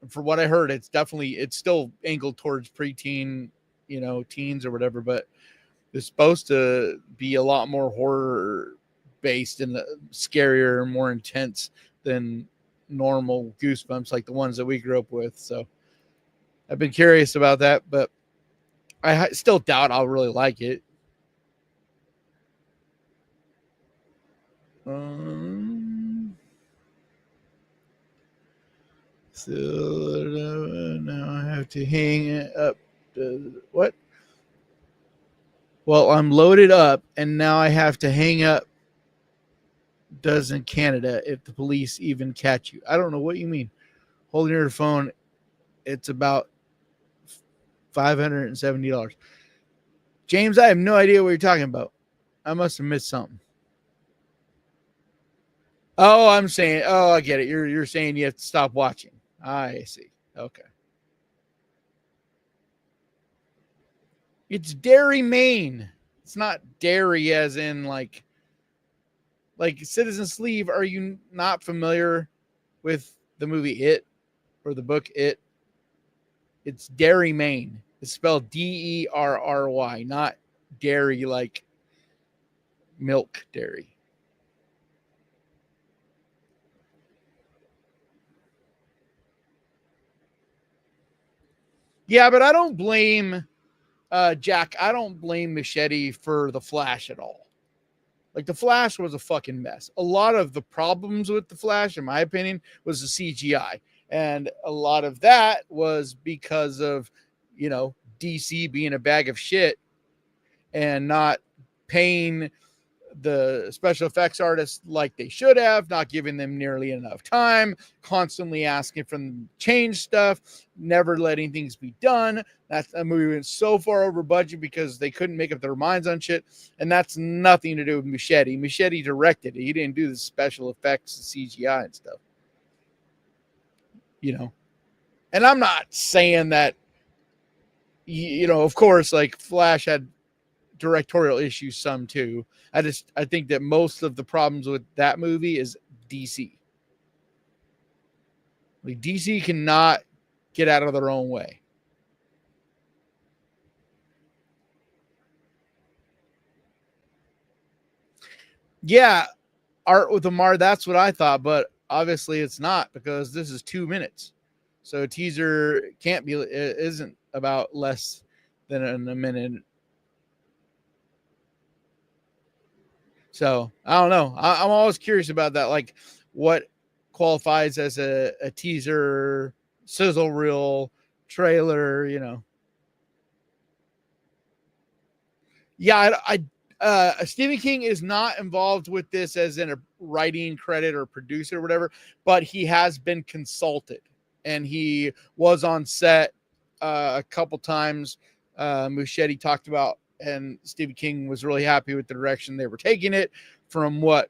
For what I heard, it's still angled towards preteen, teens or whatever, but it's supposed to be a lot more horror based and scarier and more intense than normal Goosebumps, like the ones that we grew up with. So I've been curious about that, but I still doubt I'll really like it. So now I have to hang it up. What? Well, I'm loaded up, and now I have to hang up. Does in Canada if the police even catch you? I don't know what you mean. Holding your phone, it's about $570. James, I have no idea what you're talking about. I must have missed something. Oh, I'm saying. Oh, I get it. You're saying you have to stop watching. I see. Okay. It's Derry, Maine. It's not Derry as in like Citizen Sleeve. Are you not familiar with the movie It or the book It? It's Derry, Maine. It's spelled Derry, not dairy like milk dairy. Yeah, but I don't blame Jack. I don't blame Machete for the Flash at all. Like, the Flash was a fucking mess. A lot of the problems with the Flash, in my opinion, was the CGI. And a lot of that was because of, DC being a bag of shit and not paying the special effects artists like they should have, not giving them nearly enough time, constantly asking for them to change stuff, never letting things be done. That movie went so far over budget because they couldn't make up their minds on shit. And that's nothing to do with Machete. Machete directed it. He didn't do the special effects, the CGI and stuff. And I'm not saying that, of course, like Flash had directorial issues some too. I think that most of the problems with that movie is DC. Like, DC cannot get out of their own way. Yeah, art with Amar, that's what I thought, but obviously it's not, because this is 2 minutes. So a teaser isn't about less than a minute. So I don't know. I'm always curious about that. Like, what qualifies as a teaser, sizzle reel, trailer, Yeah, Stephen King is not involved with this as in a writing credit or producer or whatever, but he has been consulted, and he was on set a couple times. Muschietti talked about, and Stephen King was really happy with the direction they were taking it from what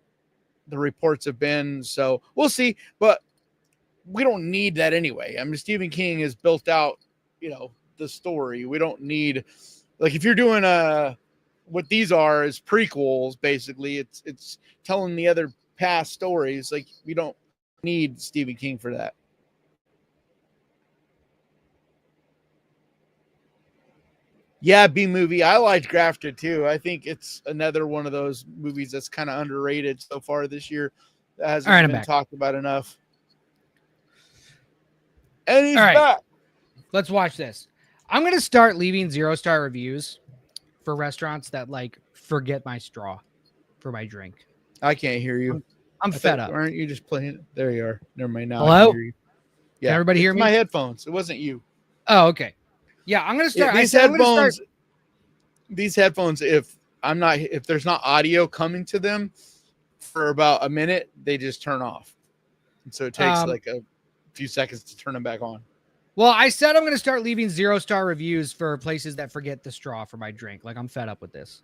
the reports have been. So we'll see, but we don't need that anyway. I mean, Stephen King has built out, the story. We don't need, like, if you're doing what these are is prequels, basically, it's telling the other past stories. Like, we don't need Stephen King for that. Yeah, B movie. I liked Grafted too. I think it's another one of those movies that's kind of underrated so far this year. That hasn't been talked about enough. And he's back. Let's watch this. I'm going to start leaving 0-star reviews for restaurants that forget my straw for my drink. I can't hear you. I'm fed up. Aren't you just playing? There you are. Never mind. Now hello? I can hear you. Yeah. Can everybody hear me? My headphones. It wasn't you. Oh, okay. Yeah, I'm going to start. These headphones, if there's not audio coming to them for about a minute, they just turn off. And so it takes like a few seconds to turn them back on. Well, I said I'm going to start leaving 0-star reviews for places that forget the straw for my drink. Like, I'm fed up with this.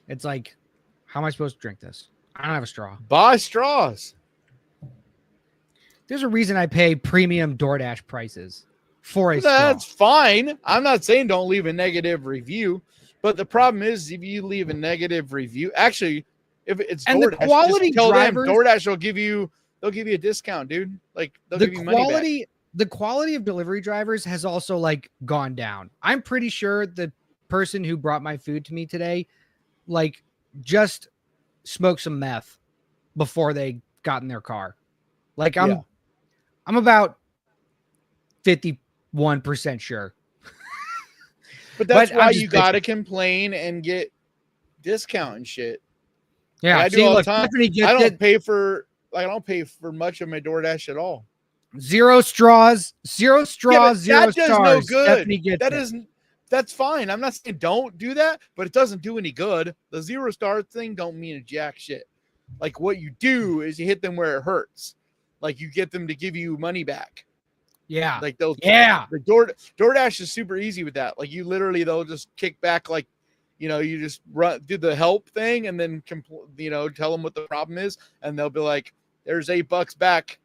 It's like, how am I supposed to drink this? I don't have a straw. Buy straws. There's a reason I pay premium DoorDash prices for a straw. That's fine. I'm not saying don't leave a negative review, but the problem is if you leave a negative review, actually, if it's and DoorDash, the quality just tell drivers, them DoorDash will give you a discount, dude. Like, they'll give you money back. The quality of delivery drivers has also gone down. I'm pretty sure the person who brought my food to me today, just smoked some meth before they got in their car. I'm about 51% sure. But that's why you got to complain and get discount and shit. Yeah, I do all the time. I don't pay for much of my DoorDash at all. Zero straws, zero stars. That does no good. Stephanie gets That it. isn't. That's fine. I'm not saying don't do that, but it doesn't do any good. The 0 star thing don't mean a jack shit. Like what you do is you hit them where it hurts. Like you get them to give you money back. Yeah. Like they'll. Yeah. The DoorDash is super easy with that. Like you literally they'll just kick back like, you just do the help thing and then tell them what the problem is and they'll be like, "There's $8 back."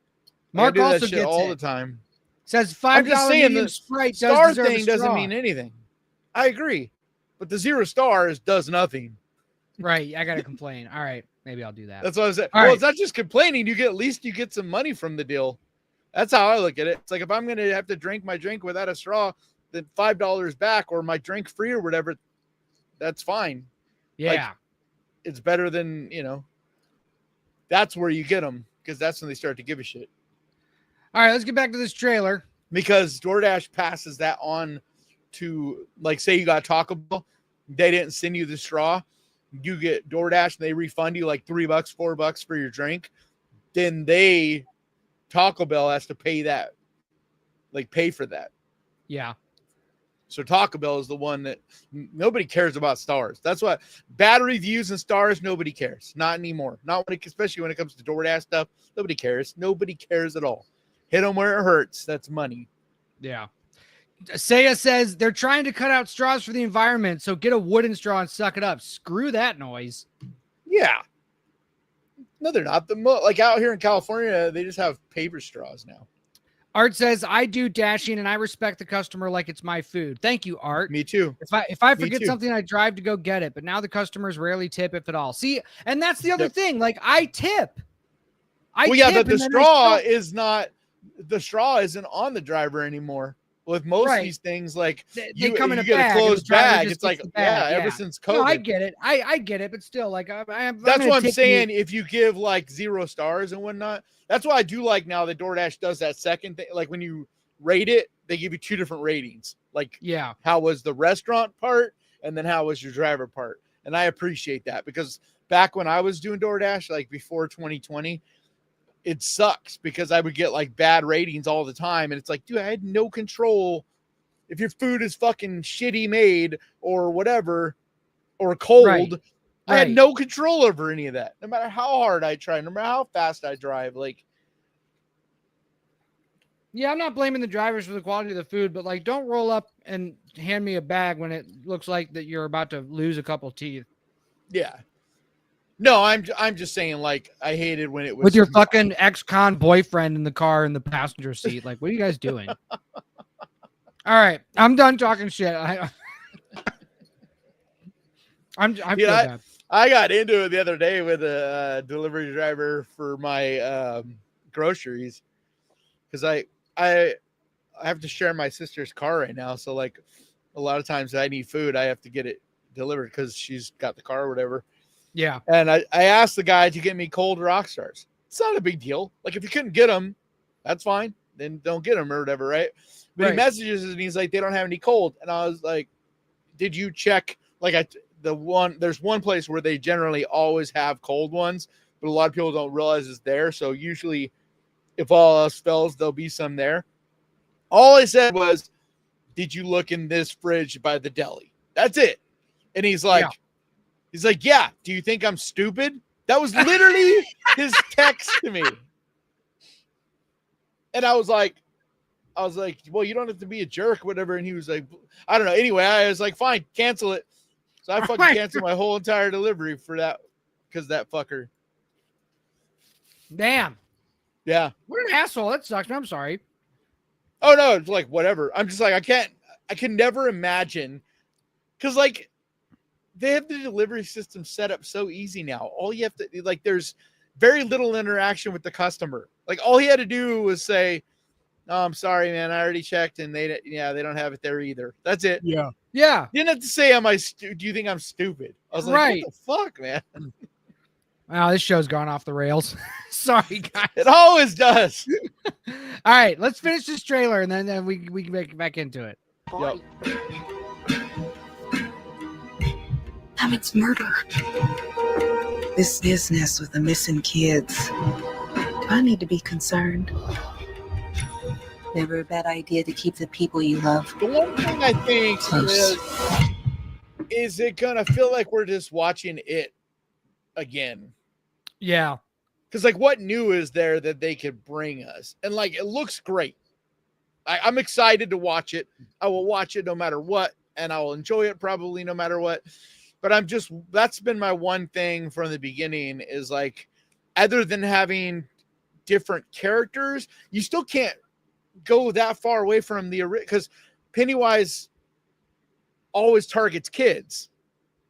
Mark I do also that shit gets all it. the time. Says I'm $5 just saying medium the Sprite star does thing doesn't mean anything. I agree, but the 0 stars does nothing. Right, I gotta complain. All right, maybe I'll do that. That's what I was saying. All Well, right. it's not just complaining. At least you get some money from the deal. That's how I look at it. It's like if I'm gonna have to drink my drink without a straw, then $5 back or my drink free or whatever. That's fine. Yeah, Like, it's better than That's where you get them because that's when they start to give a shit. all right, let's get back to this trailer. Because DoorDash passes that on to, like, say you got Taco Bell, they didn't send you the straw, you get DoorDash and they refund you like $3, $4 for your drink, then Taco Bell has to pay that, like pay for that. Yeah. So Taco Bell is the one that nobody cares about stars. That's why bad reviews and stars, nobody cares. Not anymore. Especially when it comes to DoorDash stuff, nobody cares. Nobody cares at all. Hit them where it hurts. That's money. Yeah. Saya says they're trying to cut out straws for the environment, so get a wooden straw and suck it up. Screw that noise. Yeah. No, they're not. Like out here in California, they just have paper straws now. Art says, I do dashing and I respect the customer like it's my food. Thank you, Art. Me too. If I forget something, I drive to go get it. But now the customers rarely tip, if at all. See, and that's the other thing. Like I tip. But the straw isn't on the driver anymore. With most of these things, like they come in a get bag, a closed bag. It's like, bag. Ever since COVID. No, I get it. I get it, but still, like that's what I'm saying. If you give like 0 stars and whatnot, that's why I do like now that DoorDash does that second thing. Like when you rate it, they give you 2 different ratings. Like, how was the restaurant part, and then how was your driver part? And I appreciate that because back when I was doing DoorDash, like before 2020. It sucks because I would get like bad ratings all the time. And it's like, dude, I had no control. If your food is fucking shitty made or whatever, or cold, I had no control over any of that. No matter how hard I try, no matter how fast I drive. Like, yeah, I'm not blaming the drivers for the quality of the food, but like, don't roll up and hand me a bag when it looks like that you're about to lose a couple teeth. Yeah. No, I'm just saying, like, I hated when it was with your fucking ex-con boyfriend in the car in the passenger seat. Like, what are you guys doing? All right, I'm done talking shit. I got into it the other day with a delivery driver for my groceries because I have to share my sister's car right now. So like a lot of times I need food, I have to get it delivered because she's got the car or whatever. Yeah. And I asked the guy to get me cold rock stars. It's not a big deal. Like if you couldn't get them, that's fine. Then don't get them or whatever, right? But he messages and he's like, they don't have any cold. And I was like, did you check? Like there's one place where they generally always have cold ones, but a lot of people don't realize it's there. So usually if all else fails, there'll be some there. All I said was, did you look in this fridge by the deli? That's it. And he's like, yeah. Do you think I'm stupid? That was literally his text to me. And I was like, well, you don't have to be a jerk, whatever. And he was like, I don't know. Anyway, I was like, fine, cancel it. So I fucking canceled my whole entire delivery for that because that fucker. Damn. Yeah. What an asshole. That sucks. I'm sorry. Oh no, it's like whatever. I'm just like, I can never imagine because like they have the delivery system set up so easy now. All you have to like, there's very little interaction with the customer. Like all he had to do was say, "Oh, I'm sorry, man. I already checked, and they don't have it there either." That's it. Yeah. Yeah. You didn't have to say, do you think I'm stupid? I was like, what the fuck, man? Wow, this show's gone off the rails. Sorry, guys. It always does. All right, let's finish this trailer, and then we can get back into it. Yep. It's murder. This business with the missing kids. Do I need to be concerned? Never a bad idea to keep the people you love The one thing I think close. is it gonna feel like we're just watching it again? Yeah. Because like, what new is there that they could bring us? And like, it looks great. I'm excited to watch it. I will watch it no matter what, and I will enjoy it probably no matter what. But that's been my one thing from the beginning is like, other than having different characters, you still can't go that far away from the original, because Pennywise always targets kids.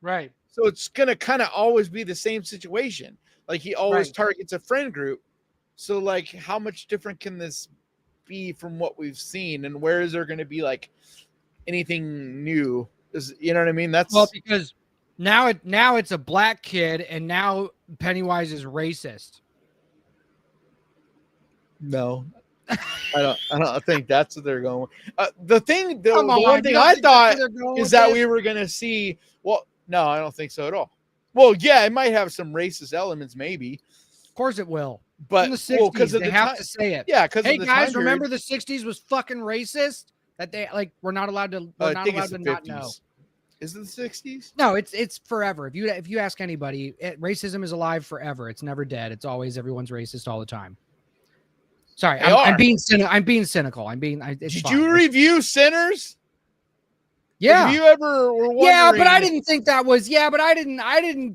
Right. So it's going to kind of always be the same situation. Like he always targets a friend group. So like, how much different can this be from what we've seen? And where is there going to be like anything new? You know what I mean? That's because now it's a black kid, and now Pennywise is racist. No, I don't think that's what they're going. The one thing I thought is that we were going to see. Well, no, I don't think so at all. Well, yeah, it might have some racist elements, maybe. Of course it will. But in the 60s, because they have to say it. Yeah, because hey guys, remember the 60s was fucking racist? That they like we're not allowed to not know. Is it the 60s? No, it's forever. If you ask anybody, racism is alive forever. It's never dead. It's always everyone's racist all the time. Sorry, I'm being cynical. Did you review Sinners? Yeah. Have you ever were wondering? Yeah, but I didn't think that was. Yeah, but I didn't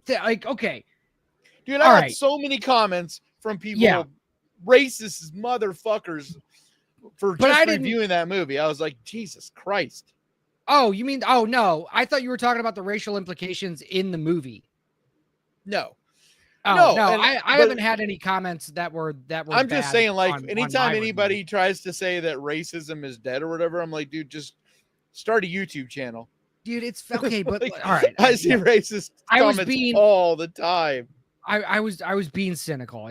like. Okay, dude, I got so many comments from people, racist motherfuckers, for just reviewing that movie. I was like, Jesus Christ. Oh, you mean? Oh no, I thought you were talking about the racial implications in the movie. No. Oh, no, I haven't had any comments that were. I'm just saying, like, anytime anybody tries to say that racism is dead or whatever, I'm like, dude, just start a YouTube channel. Dude, it's okay, but like, all right. I see racist comments all the time. I was being cynical.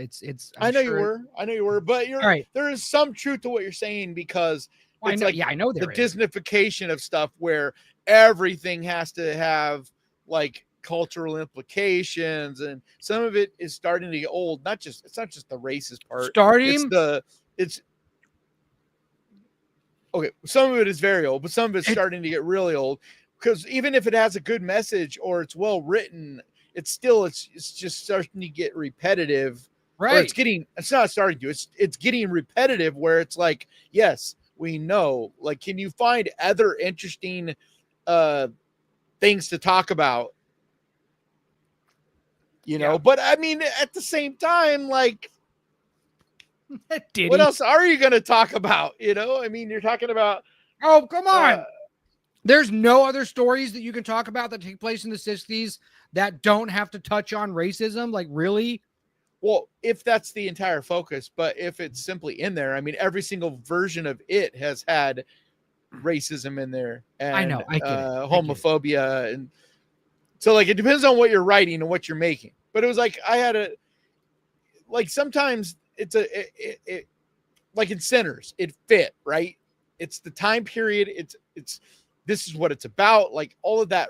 I know you were, but you're right. There is some truth to what you're saying, because I know, I know the Disneyfication of stuff where everything has to have like cultural implications, and some of it is starting to get old. It's not just the racist part. Okay, some of it is very old, but some of it's starting to get really old, because even if it has a good message or it's well written, it's just starting to get repetitive. Right. It's not starting to, it's getting repetitive, where it's like, yes, we know. Like, can you find other interesting things to talk about? You know, but I mean, at the same time, like, what else are you going to talk about? You know, I mean, you're talking about. Oh, come on. There's no other stories that you can talk about that take place in the 60s that don't have to touch on racism. Like, really? Well, if that's the entire focus, but if it's simply in there, I mean, every single version of it has had racism in there, and I know, I get homophobia, and so like it depends on what you're writing and what you're making. But it was like sometimes it's it like in Sinners, it fit right. It's the time period. It's this is what it's about. Like all of that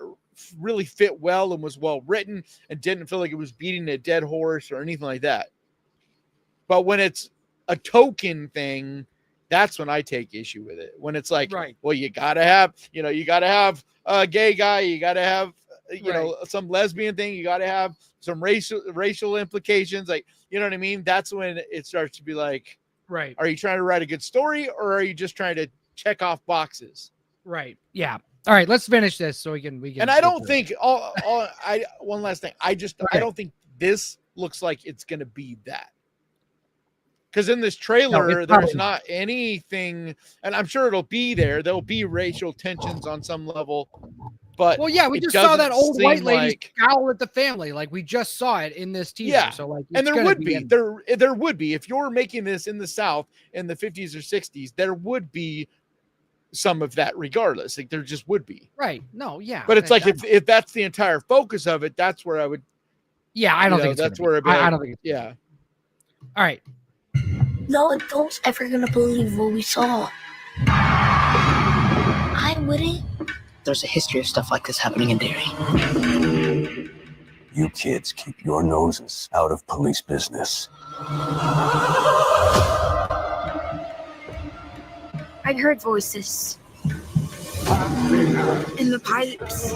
really fit well and was well written and didn't feel like it was beating a dead horse or anything like that. But when it's a token thing, that's when I take issue with it. When it's like, well, you gotta have a gay guy, you gotta have some lesbian thing, you gotta have some racial implications, like, you know what I mean? That's when it starts to be like, right, are you trying to write a good story, or are you just trying to check off boxes? Right. Yeah. All right, let's finish this so we can. And I don't think one last thing. I don't think this looks like it's going to be that. Because in this trailer, there's not anything, and I'm sure it'll be there. There'll be racial tensions on some level, but we just saw that old white lady scowl at the family. Like, we just saw it in this teaser. Yeah. So like, and there would be if you're making this in the South in the 50s or 60s, there would be some of that regardless. Like, there just would be. Right. No. Yeah. But it's like, if that's the entire focus of it, that's where I would. Yeah. I don't think that's where I don't think. Yeah. All right. No adult's ever gonna believe what we saw. I wouldn't. There's a history of stuff like this happening in Derry. You kids keep your noses out of police business. I heard voices in the pipes.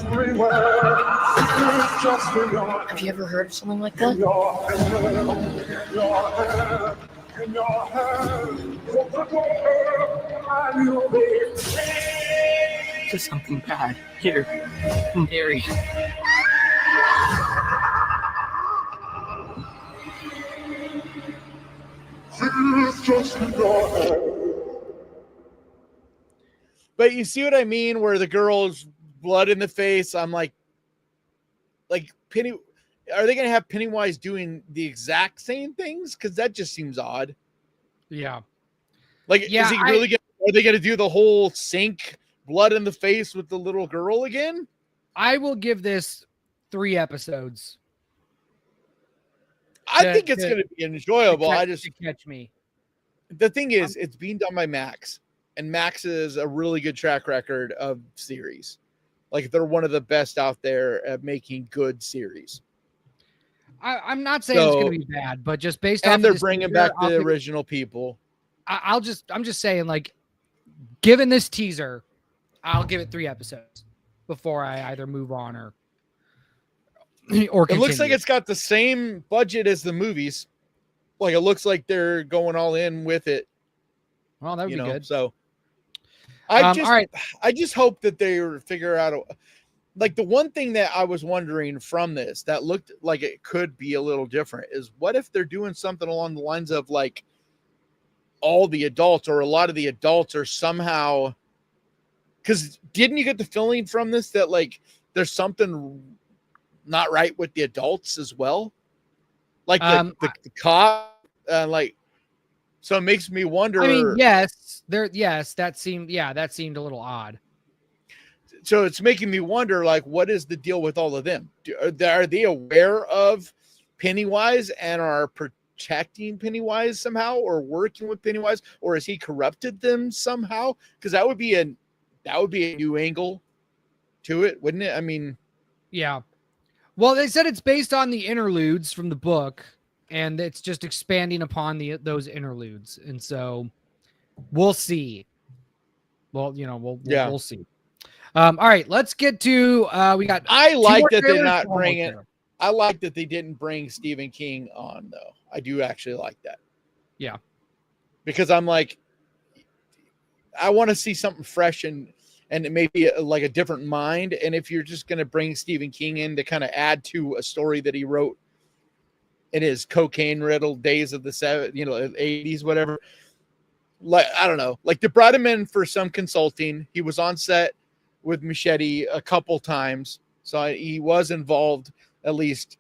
Have you ever heard of something like that? There's something bad here in Derry. But you see what I mean? Where the girl's blood in the face. I'm like Penny. Are they going to have Pennywise doing the exact same things? Because that just seems odd. Yeah. Like, yeah, is he really are they going to do the whole sink blood in the face with the little girl again? I will give this 3 episodes. I think it's going to be enjoyable. To catch me. The thing is, it's being done by Max, and Max is a really good track record of series. Like, they're one of the best out there at making good series. I'm not saying it's going to be bad, but just based on, and they're bringing back the original people. I'm just saying, like, given this teaser, I'll give it 3 episodes before I either move on or continue. It looks like it's got the same budget as the movies. Like, it looks like they're going all in with it. Well, that would be good. So all right. I just hope that they figure out like, the one thing that I was wondering from this that looked like it could be a little different is, what if they're doing something along the lines of, like, all the adults or a lot of the adults are somehow, because didn't you get the feeling from this that, like, there's something not right with the adults as well? Like the cop, like, so it makes me wonder. I mean, that seemed a little odd. So it's making me wonder, like, what is the deal with all of them? Are they aware of Pennywise and are protecting Pennywise somehow, or working with Pennywise, or has he corrupted them somehow? Because that would be a new angle to it, wouldn't it? I mean, yeah. Well, they said it's based on the interludes from the book, and it's just expanding upon those interludes, and so we'll see. Well, we'll see. All right, let's get to we got. I like that they're not bringing. I like that they didn't bring Stephen King on, though. I do actually like that. Yeah, because I'm like, I want to see something fresh and it may be like a different mind. And if you're just going to bring Stephen King in to kind of add to a story that he wrote in his cocaine riddled days of the 80s, whatever. Like, I don't know. Like, they brought him in for some consulting. He was on set with Machete a couple times, so he was involved at least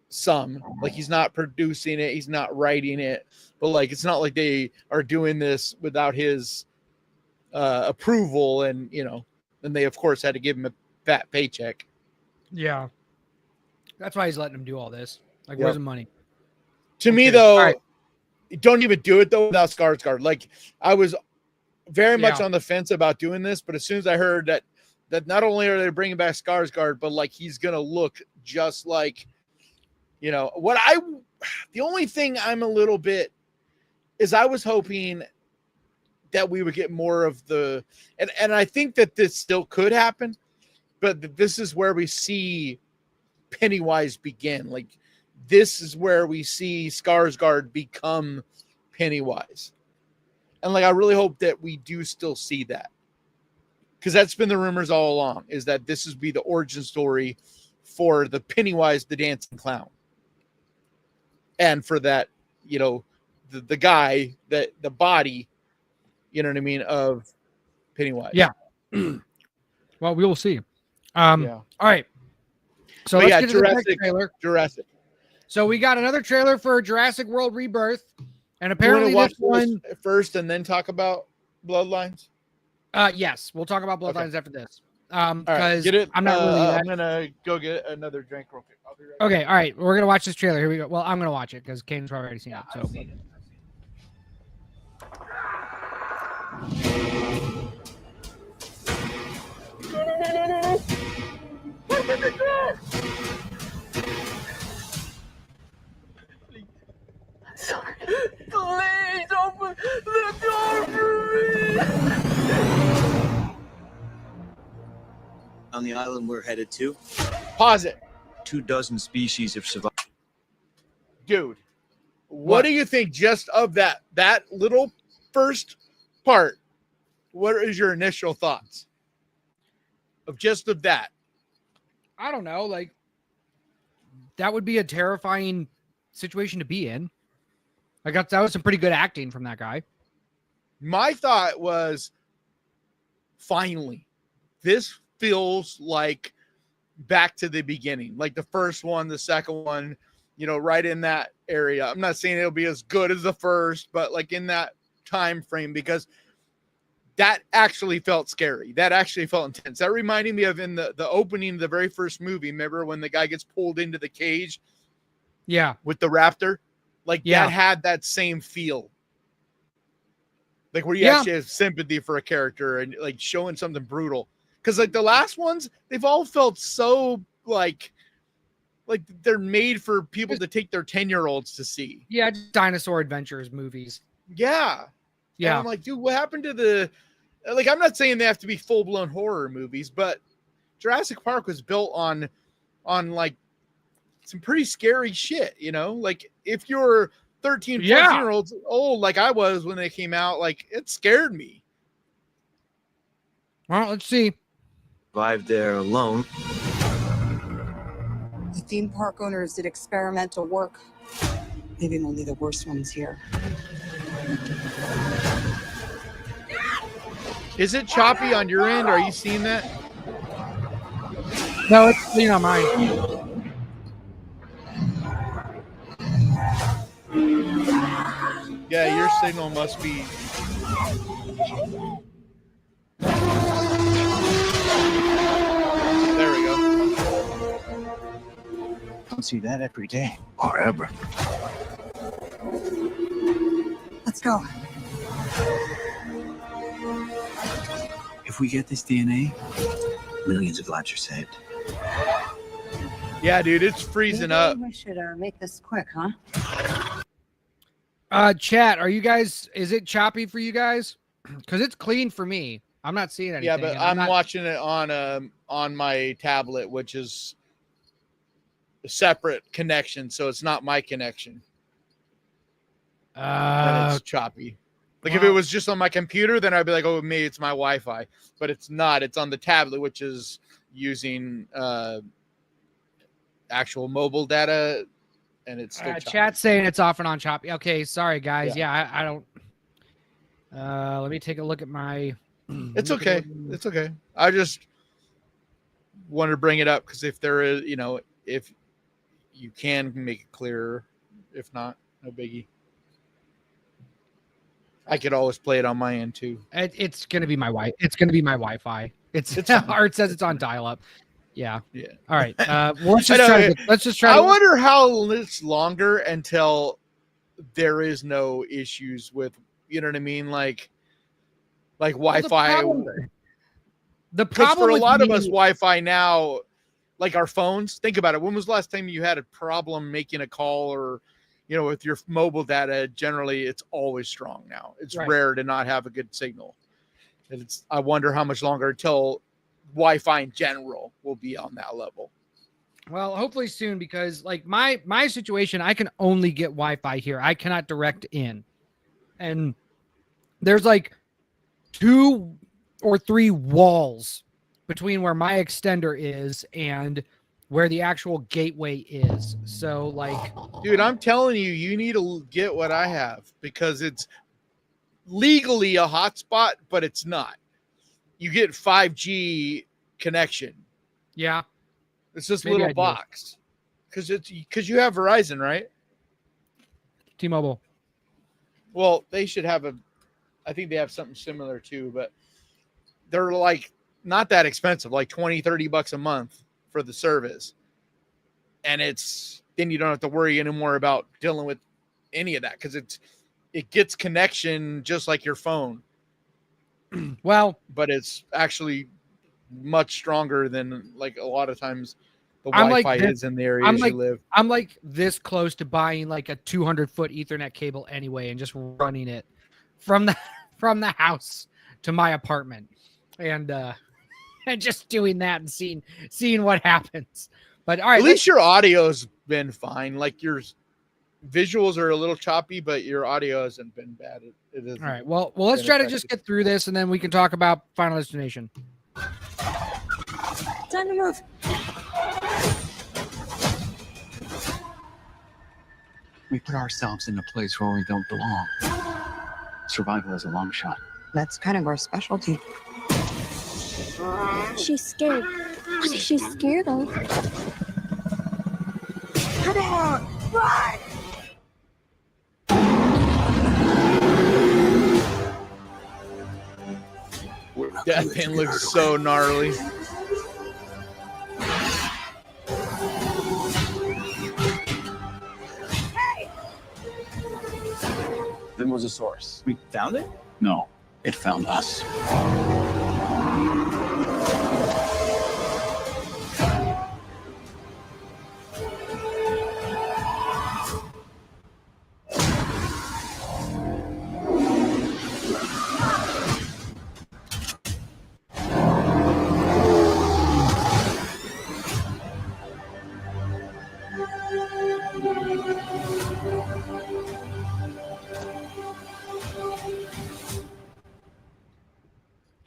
some. Like, he's not producing it, he's not writing it, but, like, it's not like they are doing this without his approval, and and they of course had to give him a fat paycheck. Yeah, that's why he's letting him do all this. Like, where's the money? To me, though, don't even do it though without Skarsgård. Like, I was very much on the fence about doing this, but as soon as I heard that not only are they bringing back Skarsgård, but, like, he's gonna look just like, the only thing I'm a little bit is I was hoping that we would get more of the, and I think that this still could happen, but this is where we see Pennywise begin. Like, this is where we see Skarsgård become Pennywise. And, like, I really hope that we do still see that, because that's been the rumors all along, is that this is be the origin story for the Pennywise, the dancing clown. And for that, the guy, that the body, you know what I mean, of Pennywise. Yeah. Well, we will see. All right. So let's get to the next trailer. Jurassic. So we got another trailer for Jurassic World Rebirth, and apparently this one first, and then talk about Bloodlines. Yes, we'll talk about Bloodlines after this. Because I'm not really. I'm gonna go get another drink real quick. I'll be right back. Okay. All right. We're gonna watch this trailer. Here we go. Well, I'm gonna watch it because Kane's probably already seen it. So. Sorry. Please open the door for me. on the island we're headed to? Pause it. 24 species have survived. Dude, what do you think just of that little first part? What is your initial thoughts of that? I don't know. Like, that would be a terrifying situation to be in. That was some pretty good acting from that guy. My thought was, finally, this feels like back to the beginning, like the first one, the second one, right in that area. I'm not saying it'll be as good as the first, but like in that time frame, because that actually felt scary. That actually felt intense. That reminded me of in the opening of the very first movie. Remember when the guy gets pulled into the cage? Yeah. With the raptor? Like that had that same feel. Like where you actually have sympathy for a character and like showing something brutal. Because like the last ones, they've all felt so like they're made for people to take their 10-year-olds to see. Yeah, dinosaur adventures movies. Yeah. Yeah. And I'm like, dude, what happened to I'm not saying they have to be full-blown horror movies, but Jurassic Park was built on like some pretty scary shit, like if you're 13, 14-year-olds old, like I was when they came out, like it scared me. Well, let's see. Survived there alone. The theme park owners did experimental work, leaving only the worst ones here. Is it choppy on your end? Are you seeing that? No, it's clean on mine. Yeah, your signal must be. There we go. Don't see that every day or ever. Let's go. If we get this DNA, millions of lives are saved. Yeah, dude, it's freezing up. We should make this quick, huh? Chat, is it choppy for you guys? Because it's clean for me. I'm not seeing anything. Yeah, but I'm watching it on my tablet, which is a separate connection, so it's not my connection. And it's choppy. Like if it was just on my computer, then I'd be like, oh, maybe it's my Wi-Fi. But it's not. It's on the tablet, which is using actual mobile data, and it's still chat saying it's off and on choppy. Okay, sorry guys. Yeah, I don't. Let me take a look at my. It's okay. It's okay. I just wanted to bring it up because if there is, if you can make it clearer, if not, no biggie. I could always play it on my end too. It's gonna be my Wi. It's gonna be my Wi-Fi. It's Art says it's on dial-up. Yeah. Yeah. All right. Well, let's just try. I wonder how much longer until there is no issues with, you know what I mean, like Wi-Fi. The problem for a with lot of us, Wi-Fi now, like our phones. Think about it. When was the last time you had a problem making a call or, with your mobile data? Generally, it's always strong now. It's rare to not have a good signal. I wonder how much longer until Wi-Fi in general will be on that level. Well, hopefully soon, because like my situation, I can only get Wi-Fi here. I cannot direct in, and there's like 2 or 3 walls between where my extender is and where the actual gateway is. So like, dude, I'm telling you, you need to get what I have because it's legally a hotspot, but it's not. You get 5G connection. Yeah. It's this little box. Because you have Verizon, right? T-Mobile. Well, they should have I think they have something similar too, but they're like not that expensive, like $20-$30 a month for the service. And then you don't have to worry anymore about dealing with any of that because it gets connection just like your phone. Well, but it's actually much stronger than like a lot of times the Wi-Fi is in the areas you live. I'm like this close to buying like a 200-foot Ethernet cable anyway and just running it from the house to my apartment. And just doing that and seeing what happens. But all right, at least your audio's been fine. Like your visuals are a little choppy, but your audio hasn't been bad. It is. All right. Well, let's try to just get through this, and then we can talk about Final Destination. Time to move. We put ourselves in a place where we don't belong. Survival is a long shot. That's kind of our specialty. She's scared. She's scared of. Come on, run! That thing looks so gnarly. Then was the source. We found it? No, it found us.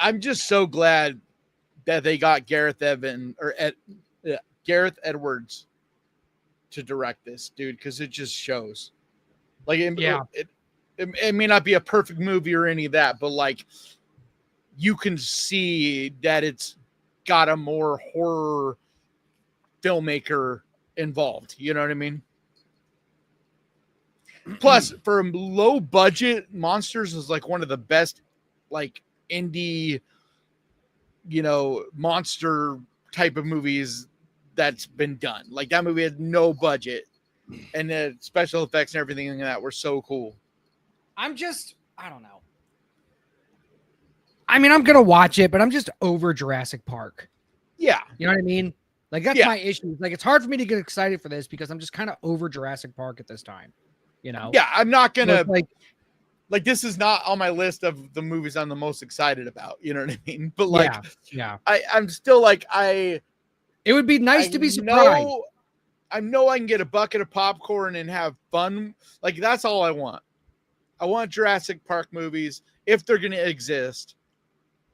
I'm just so glad that they got Gareth Edwards to direct this, dude, because it just shows. Like, it may not be a perfect movie or any of that, but like, you can see that it's got a more horror filmmaker involved. You know what I mean? Plus, for a low budget, Monsters is like one of the best, like, indie, monster type of movies that's been done. Like, that movie had no budget, and the special effects and everything like that were so cool. I don't know. I mean, I'm gonna watch it, but I'm just over Jurassic Park. Yeah, you know what I mean. Like, that's my issue. Like, it's hard for me to get excited for this because I'm just kind of over Jurassic Park at this time. Yeah, I'm not gonna like this is not on my list of the movies I'm the most excited about. You know what I mean? But like, I'm still like, it would be nice to be surprised. I know I can get a bucket of popcorn and have fun. Like, that's all I want. I want Jurassic Park movies, if they're going to exist,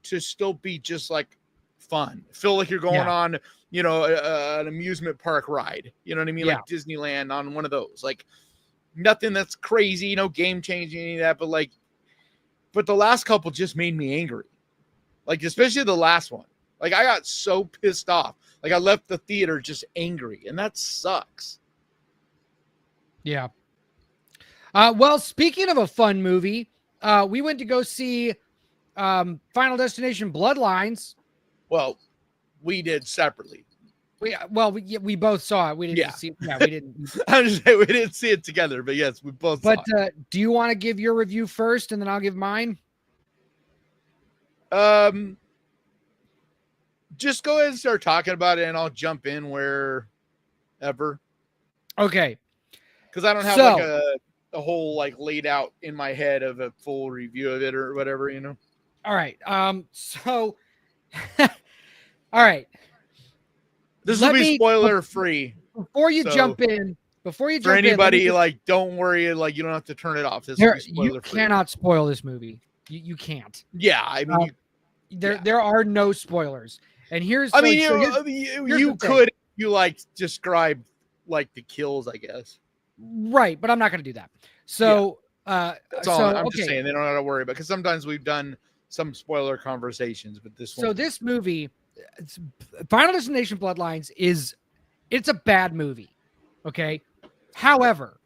to still be just like fun. Feel like you're going on, an amusement park ride. You know what I mean? Like Disneyland on one of those. Like, nothing that's crazy, game changing, any of that. But the last couple just made me angry. Like, especially the last one. Like, I got so pissed off. Like, I left the theater just angry, and that sucks. Yeah. Well, speaking of a fun movie, we went to go see Final Destination Bloodlines. Well, we did separately. We both saw it. We didn't see it. Yeah, we didn't. I'm just saying we didn't see it together, but yes, we both saw it. Do you want to give your review first and then I'll give mine? Just go ahead and start talking about it and I'll jump in wherever. Okay. Because I don't have like a whole like laid out in my head of a full review of it or whatever, All right. All right. This will be spoiler free. Before you jump in, for anybody, like, don't worry, like, you don't have to turn it off. This will be spoiler free. You cannot spoil this movie. You can't. Yeah, I mean, there are no spoilers. And here's, you could, describe like the kills, I guess. Right, but I'm not going to do that. So, that's all. I'm just saying they don't have to worry about, because sometimes we've done some spoiler conversations, but this one. So this movie, Final Destination Bloodlines, it's a bad movie. Okay. However,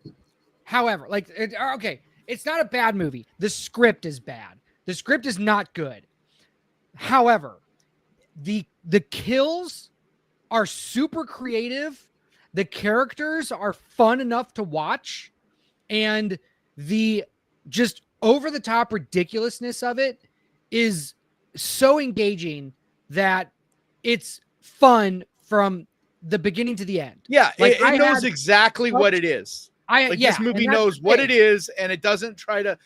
it's not a bad movie. The script is bad. The script is not good. However, the kills are super creative. The characters are fun enough to watch, and the just over the top ridiculousness of it is so engaging that it's fun from the beginning to the end. Yeah, like, it knows exactly what it is. This movie knows what it is, and it doesn't try to.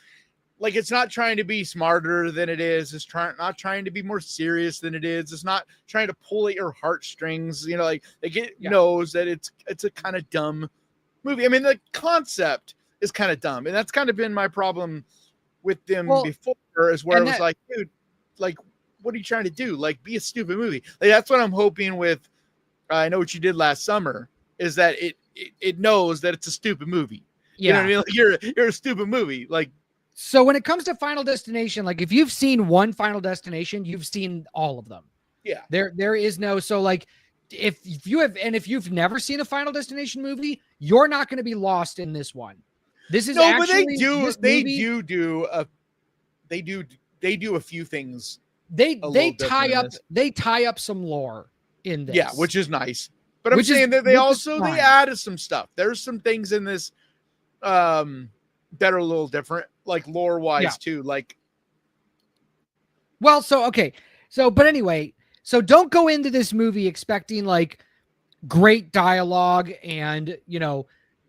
like it's not trying to be smarter than it is. It's not trying to be more serious than it is. It's not trying to pull at your heartstrings. You know, like it knows that it's a kind of dumb movie. I mean, the concept is kind of dumb, and that's kind of been my problem with them before. Is where it was like, dude, like, what are you trying to do? Like, be a stupid movie. Like that's what I'm hoping with. I Know What You Did Last Summer is that it knows that it's a stupid movie. Yeah. You know what I mean? Like you're a stupid movie. Like. So when it comes to Final Destination, like if you've seen one Final Destination, you've seen all of them. Yeah. There is no, so like if you've never seen a Final Destination movie, you're not going to be lost in this one. This is but they do a few things. They tie up some lore in this. Yeah, which is nice. But I'm saying that they added some stuff. There's some things in this that are a little different, like lore wise too. Like, well, but anyway, so don't go into this movie expecting like great dialogue and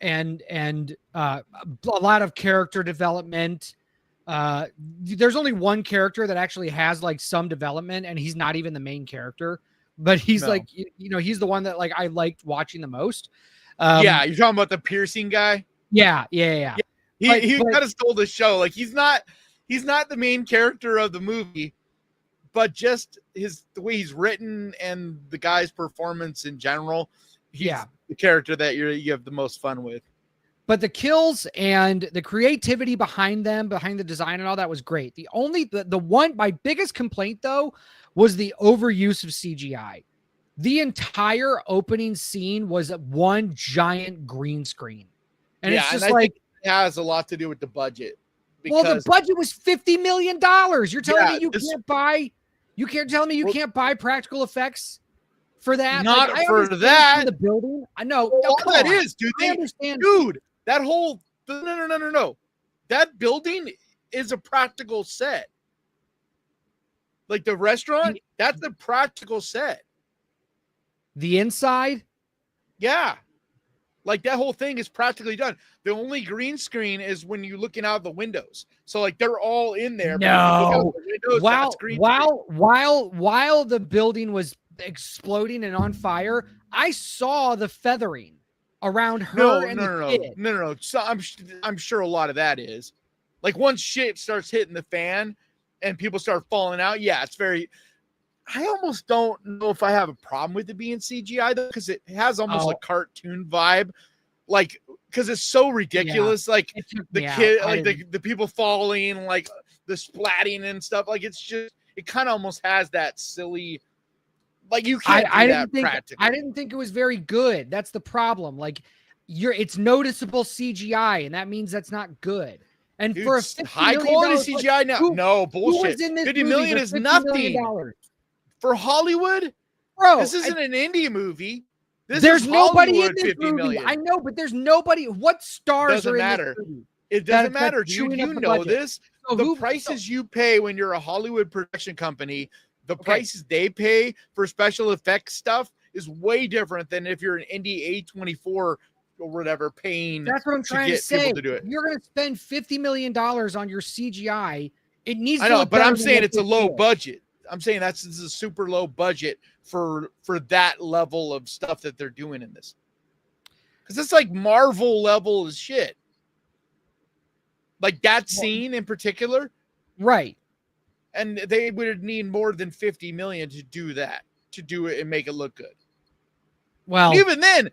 and a lot of character development. There's only one character that actually has like some development, and he's not even the main character, but he's like he's the one that like I liked watching the most. You're talking about the piercing guy. Yeah. He kind of stole the show. Like he's not the main character of the movie, but just the way he's written and the guy's performance in general, he's the character that you have the most fun with. But the kills and the creativity behind the design and all that was great. My biggest complaint though was the overuse of CGI. The entire opening scene was one giant green screen. And it's just like, it has a lot to do with the budget. Well, the budget was $50 million. You're telling me you can't tell me you can't buy practical effects for that? Not like, for that. The building. I know. Well, that is, dude. I understand. Dude, that whole no. That building is a practical set. Like the restaurant, that's a practical set. The inside? Yeah. Like that whole thing is practically done. The only green screen is when you're looking out the windows. So like they're all in there. No. While the building was exploding and on fire, I saw the feathering around her and the kid. No. So I'm sure a lot of that is like once shit starts hitting the fan and people start falling out. Yeah, it's very. I almost don't know if I have a problem with it being CGI though, because it has almost a cartoon vibe, like because it's so ridiculous. Yeah. Like the kid, like the people falling, like the splatting and stuff. Like it's just it kind of almost has that silly. Like you can't. I didn't think it was very good. That's the problem. Like it's noticeable CGI, and that means that's not good. And dude, for a high quality CGI now, no bullshit. $50 million is nothing. For Hollywood, bro, this isn't an indie movie. There's nobody in this movie. Million. I know, but there's nobody. What stars are in this movie? It doesn't matter, dude. You know this. So the prices you pay when you're a Hollywood production company, the prices they pay for special effects stuff is way different than if you're an indie A24 or whatever paying. That's what I'm trying to say. To do it. You're going to spend $50 million on your CGI. It needs. I know, but I'm saying it's a low budget. I'm saying this is a super low budget for that level of stuff that they're doing in this. Because it's like Marvel level of shit. Like that scene in particular. Right. And they would need more than 50 million to do that, to do it and make it look good. Well, even then,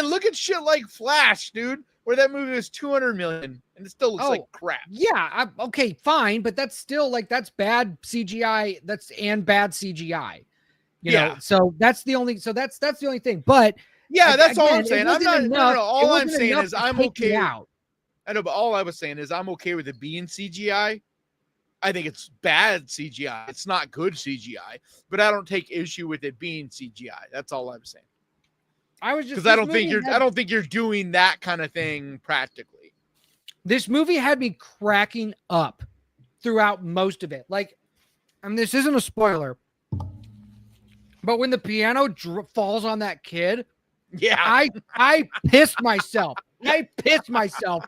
look at shit like Flash, dude, where that movie was 200 million and it still looks like crap. Yeah. Okay, fine. But that's still like, that's bad CGI. That's bad CGI, you know? So that's the only thing. But yeah, that's all I'm saying. I'm not, no, all I'm saying is I'm okay. I know, but all I was saying is I'm okay with it being CGI. I think it's bad CGI. It's not good CGI, but I don't take issue with it being CGI. That's all I'm saying. I was just because I don't think you're doing that kind of thing practically. This movie had me cracking up throughout most of it. Like, I mean, this isn't a spoiler, but when the piano falls on that kid, yeah, I pissed myself. I pissed myself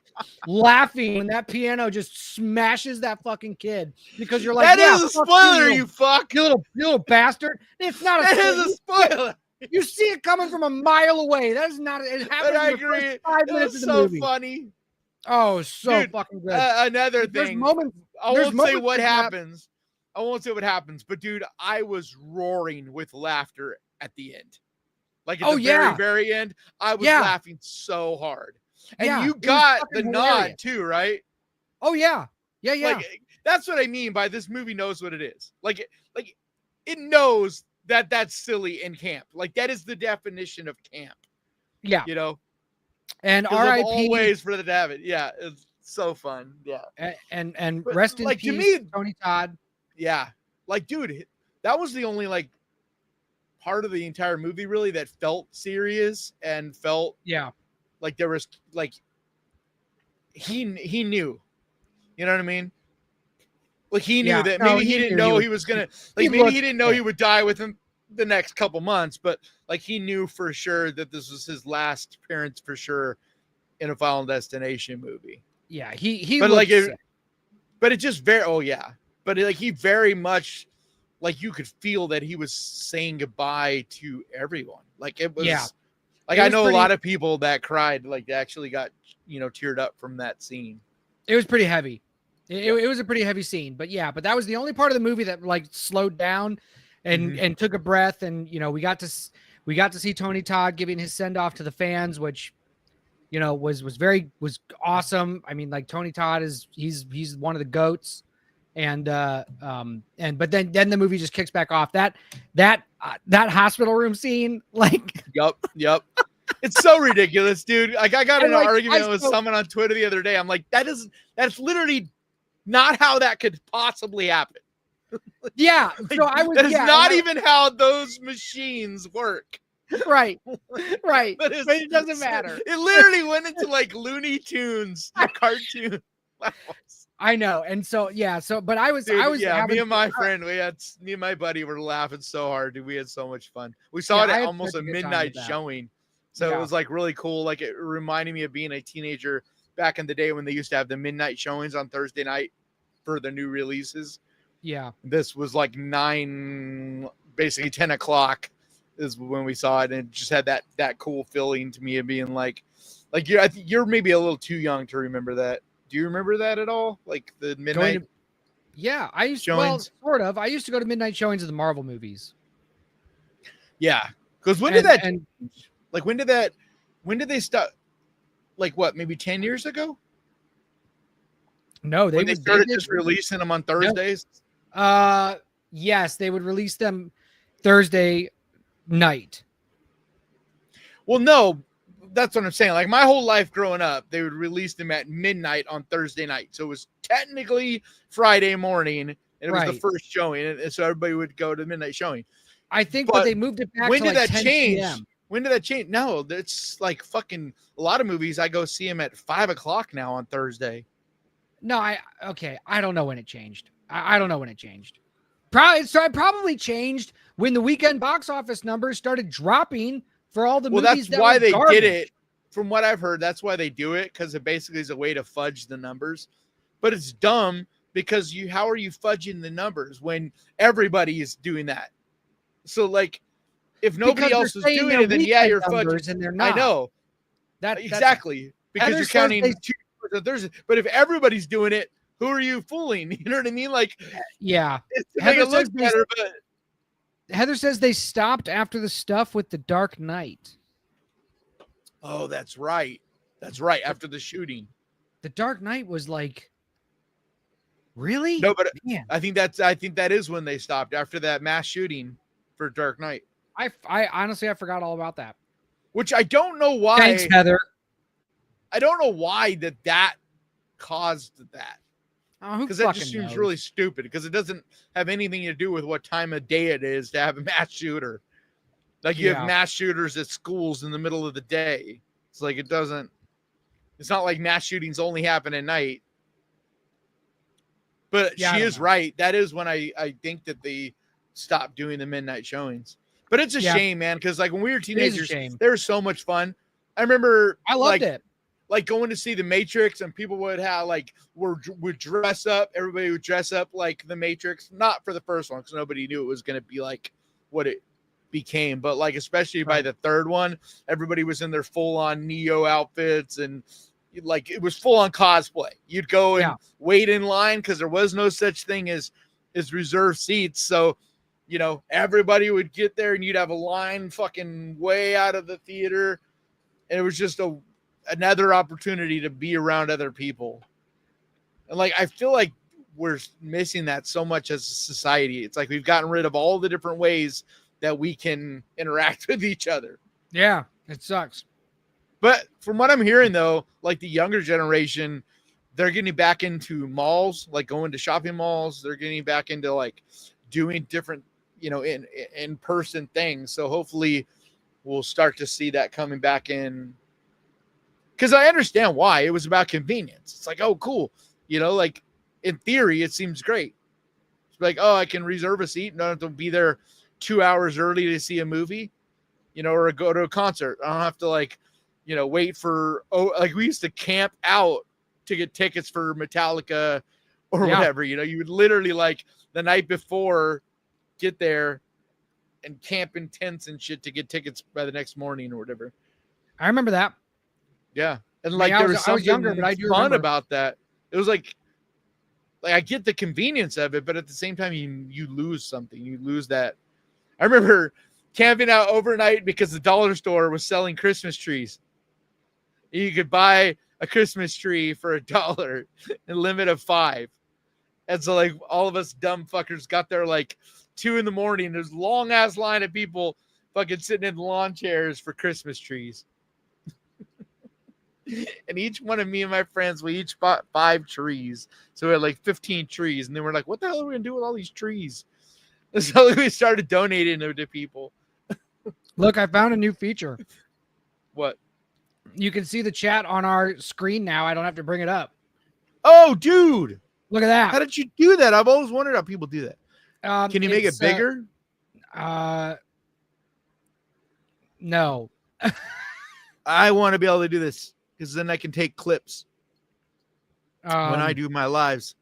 laughing when that piano just smashes that fucking kid because you're like, that yeah, is a fuck spoiler, you you fuck. you little bastard. It's not a That spoiler. is a spoiler. You see it coming from a mile away. That is not. It But happened I in the agree. first 5 It minutes was of the so movie. funny. Oh, so Dude, fucking good. Another There's thing. moments. I there's won't say moments what like that. happens. I won't say what happens, but dude, I was roaring with laughter at the end. Like at the very, very end, I was laughing so hard. And you got the nod too, right? Oh yeah. Yeah. Like, that's what I mean by this movie knows what it is. Like it knows that that's silly in camp. Like that is the definition of camp. Yeah. You know? And R.I.P. R.I.P. ways for the to have it. Yeah, it's so fun. Yeah. And But, rest in like, peace, to me, Tony Todd. Yeah. Like, dude, that was the only like part of the entire movie really that felt serious and felt like there was like he knew. You know what I mean? Like he knew that maybe he didn't know he was gonna like maybe he didn't know he would die within the next couple months, but like he knew for sure that this was his last appearance for sure in a Final Destination movie. Yeah, he but like but it just but like he very much like you could feel that he was saying goodbye to everyone. Like it was like I know a lot of people that cried, like actually got teared up from that scene. It was pretty heavy. It was a pretty heavy scene, but that was the only part of the movie that like slowed down and took a breath. And we got to see Tony Todd giving his send off to the fans, which was awesome. I mean, like Tony Todd he's one of the GOATs, but then the movie just kicks back off. That hospital room scene, like yep. It's so ridiculous, dude. Like I got in an argument with someone on Twitter the other day. I'm like, that's literally not how that could possibly happen. Yeah. So I was. That is not even how those machines work. Right. But it doesn't matter. It literally went into like Looney Tunes cartoon. I know. And so, but I was, me and my friend, me and my buddy were laughing so hard, dude. We had so much fun. We saw it at almost a midnight showing. So it was like really cool. Like it reminded me of being a teenager back in the day when they used to have the midnight showings on Thursday night for the new releases. Yeah. This was like 10 o'clock is when we saw it. And it just had that cool feeling to me of being like you're maybe a little too young to remember that. Do you remember that at all? Like the midnight? I used to, well, sort of. I used to go to midnight showings of the Marvel movies. Yeah. Because when did they stop? Like what, maybe 10 years ago? No, they started just releasing them on Thursdays. Yes, they would release them Thursday night. Well, no, that's what I'm saying. Like my whole life growing up, they would release them at midnight on Thursday night. So it was technically Friday morning, and it was the first showing, and so everybody would go to the midnight showing. I think, but they moved it back. When to did like that 10 change? PM. When did that change? No, it's like fucking a lot of movies. I go see them at 5 o'clock now on Thursday. No, I don't know when it changed. I don't know when it changed. Probably changed when the weekend box office numbers started dropping for all the movies. That's why they did it. From what I've heard, that's why they do it, because it basically is a way to fudge the numbers. But it's dumb because how are you fudging the numbers when everybody is doing that? So like, if nobody else is doing it, then you're fudging. And they're not. I know that exactly because you're counting two. But if everybody's doing it, who are you fooling? You know what I mean? Like, it's to make it look better. But Heather says they stopped after the stuff with the Dark Knight. Oh, that's right. That's right. After the shooting, the Dark Knight was like, really? No, but I think that is when they stopped after that mass shooting for Dark Knight. I honestly, I forgot all about that. Which I don't know why. Thanks, Heather. I don't know why that caused that. Because that just seems really stupid, because it doesn't have anything to do with what time of day it is to have a mass shooter. Like you have mass shooters at schools in the middle of the day. It's like it's not like mass shootings only happen at night. But she is right. That is when I think that they stopped doing the midnight showings. But it's a shame, man, because like when we were teenagers, they were so much fun. I remember I loved it. like going to see the Matrix, and people would have like would dress up. Everybody would dress up like the Matrix, not for the first one because nobody knew it was going to be like what it became, but like especially by the third one, everybody was in their full on Neo outfits, and like it was full on cosplay. You'd go and wait in line because there was no such thing as reserved seats. So, you know, everybody would get there, and you'd have a line fucking way out of the theater, and it was just another opportunity to be around other people. And like I feel like we're missing that so much as a society. It's like we've gotten rid of all the different ways that we can interact with each other. Yeah, it sucks. But from what I'm hearing, though, like the younger generation, they're getting back into malls, like going to shopping malls. They're getting back into like doing different, you know, in person things. So hopefully we'll start to see that coming back in. Because I understand why. It was about convenience. It's like, oh, cool. You know, like in theory, it seems great. It's like, oh, I can reserve a seat and don't have to be there 2 hours early to see a movie, you know, or go to a concert. I don't have to like, you know, wait for, like we used to camp out to get tickets for Metallica or whatever, you know, you would literally like the night before get there and camp in tents and shit to get tickets by the next morning or whatever. I remember that. Yeah. And like, there was something younger, but I do fun remember about that. It was like I get the convenience of it, but at the same time, you lose something. You lose that. I remember camping out overnight because the dollar store was selling Christmas trees. You could buy a Christmas tree for $1 and limit of 5. And so like all of us dumb fuckers got there like 2 a.m. There's a long ass line of people fucking sitting in lawn chairs for Christmas trees. And each one of me and my friends, we each bought 5 trees. So we had like 15 trees. And then we're like, what the hell are we going to do with all these trees? And so we started donating them to people. Look, I found a new feature. What? You can see the chat on our screen now. I don't have to bring it up. Oh, dude. Look at that. How did you do that? I've always wondered how people do that. Can you make it bigger? No. I want to be able to do this because then I can take clips when I do my lives.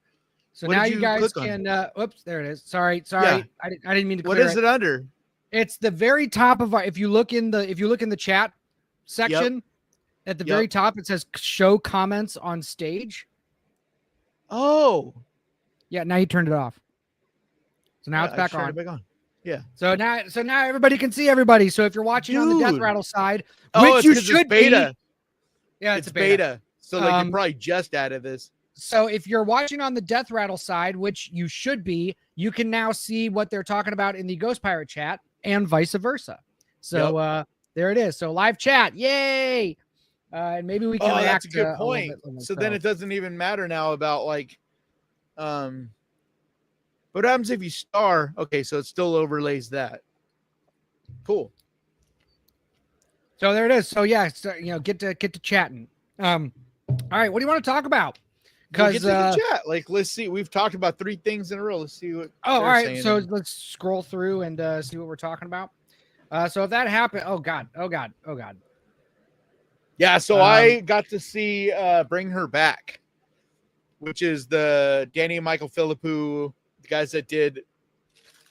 So now you guys can, oops, there it is. Sorry. Yeah. I didn't mean to clear What is it under? It's the very top of our, if you look in the chat section, at the very top, it says show comments on stage. Oh. Yeah, now you turned it off. So now it's back on. Yeah. So now everybody can see everybody. So if you're watching on the Death Rattle side, which you should beta. Yeah, it's beta. So like you're probably just out of this. So if you're watching on the Death Rattle side, which you should be, you can now see what they're talking about in the Ghost Pirate chat and vice versa. So there it is. So live chat. Yay. And maybe we can react. That's a good point. So then it doesn't even matter now about like, what happens if you star? Okay, so it still overlays that. Cool. So there it is. So yeah, so, you know, get to chatting. All right, what do you want to talk about? Because get to the chat. Like, let's see. We've talked about 3 things in a row. Let's see what. Oh, all right. So let's scroll through and see what we're talking about. So if that happened, oh god. Yeah. So I got to see Bring Her Back, which is the Danny and Michael Philippou, the guys that did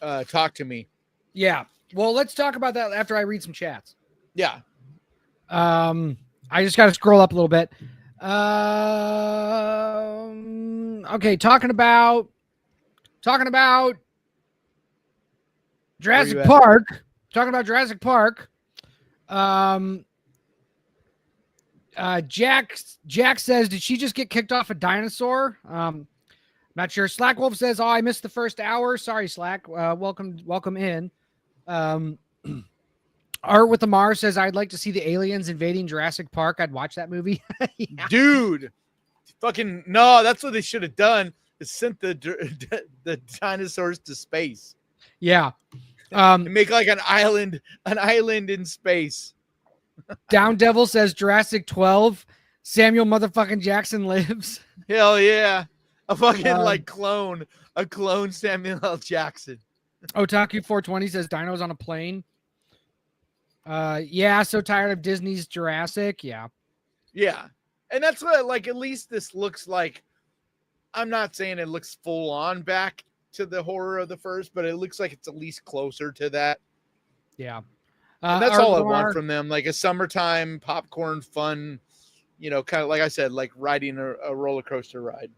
Talk to Me. Yeah. Well, let's talk about that after I read some chats. Yeah. I just got to scroll up a little bit. Okay, talking about Jurassic Park. Talking about Jurassic Park. Jack says, did she just get kicked off a dinosaur? Not sure. Slack Wolf says, oh, I missed the first hour. Sorry, Slack. Welcome in. Art with the Mars says, I'd like to see the aliens invading Jurassic Park. I'd watch that movie. Yeah. Dude, fucking no, that's what they should have done, is sent the dinosaurs to space. Yeah. Make like an island in space. Down Devil says Jurassic 12. Samuel motherfucking Jackson lives. Hell yeah. A fucking clone Samuel L. Jackson. Otaku 420 says dinos on a plane. Yeah, so tired of Disney's Jurassic. Yeah. Yeah. And that's what, like, at least this looks like, I'm not saying it looks full on back to the horror of the first, but it looks like it's at least closer to that. Yeah. And that's all I want Lamar, from them. Like a summertime popcorn fun, you know, kind of like I said, like riding a roller coaster ride.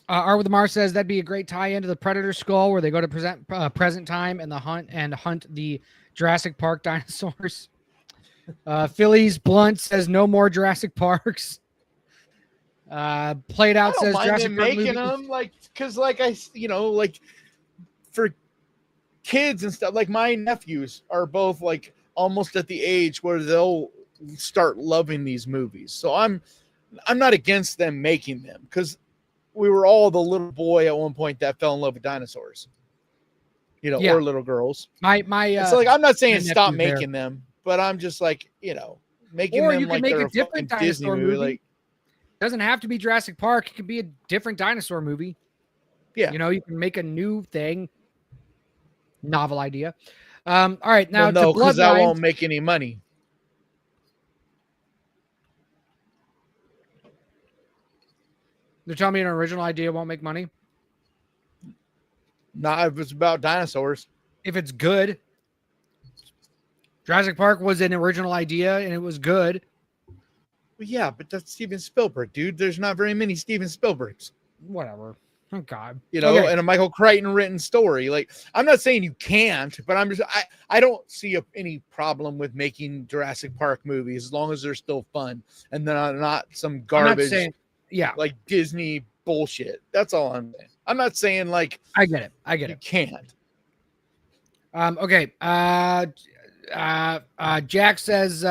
R with the Mar says that'd be a great tie-in to the Predator Skull, where they go to present time and hunt the Jurassic Park dinosaurs. Phillies Blunt says no more Jurassic Parks. Played out says Jurassic Park making movie. them like, because like like for kids and stuff, like my nephews are both like almost at the age where they'll start loving these movies. So I'm not against them making them, because we were all the little boy at one point that fell in love with dinosaurs, you know, or little girls. My so like, I'm not saying stop nephew's making them, but I'm just like, you know, making or them you can like make they're a different fucking Disney dinosaur movie. Like, it doesn't have to be Jurassic Park. It could be a different dinosaur movie. Yeah. You know, you can make a new thing. Novel idea. All right, now no, to because that Bloodlines. won't make any money. They're telling me an original idea won't make money. Not if it's about dinosaurs. If it's good. Jurassic Park was an original idea and it was good. Well, yeah, but that's Steven Spielberg, dude. There's not very many Steven Spielbergs. Whatever. Oh God. You know, and a Michael Crichton written story. Like, I'm not saying you can't, but I don't see any problem with making Jurassic Park movies as long as they're still fun and they're not some garbage, like Disney bullshit. That's all I'm saying. I'm not saying like I get it. You can't. Okay. Jack says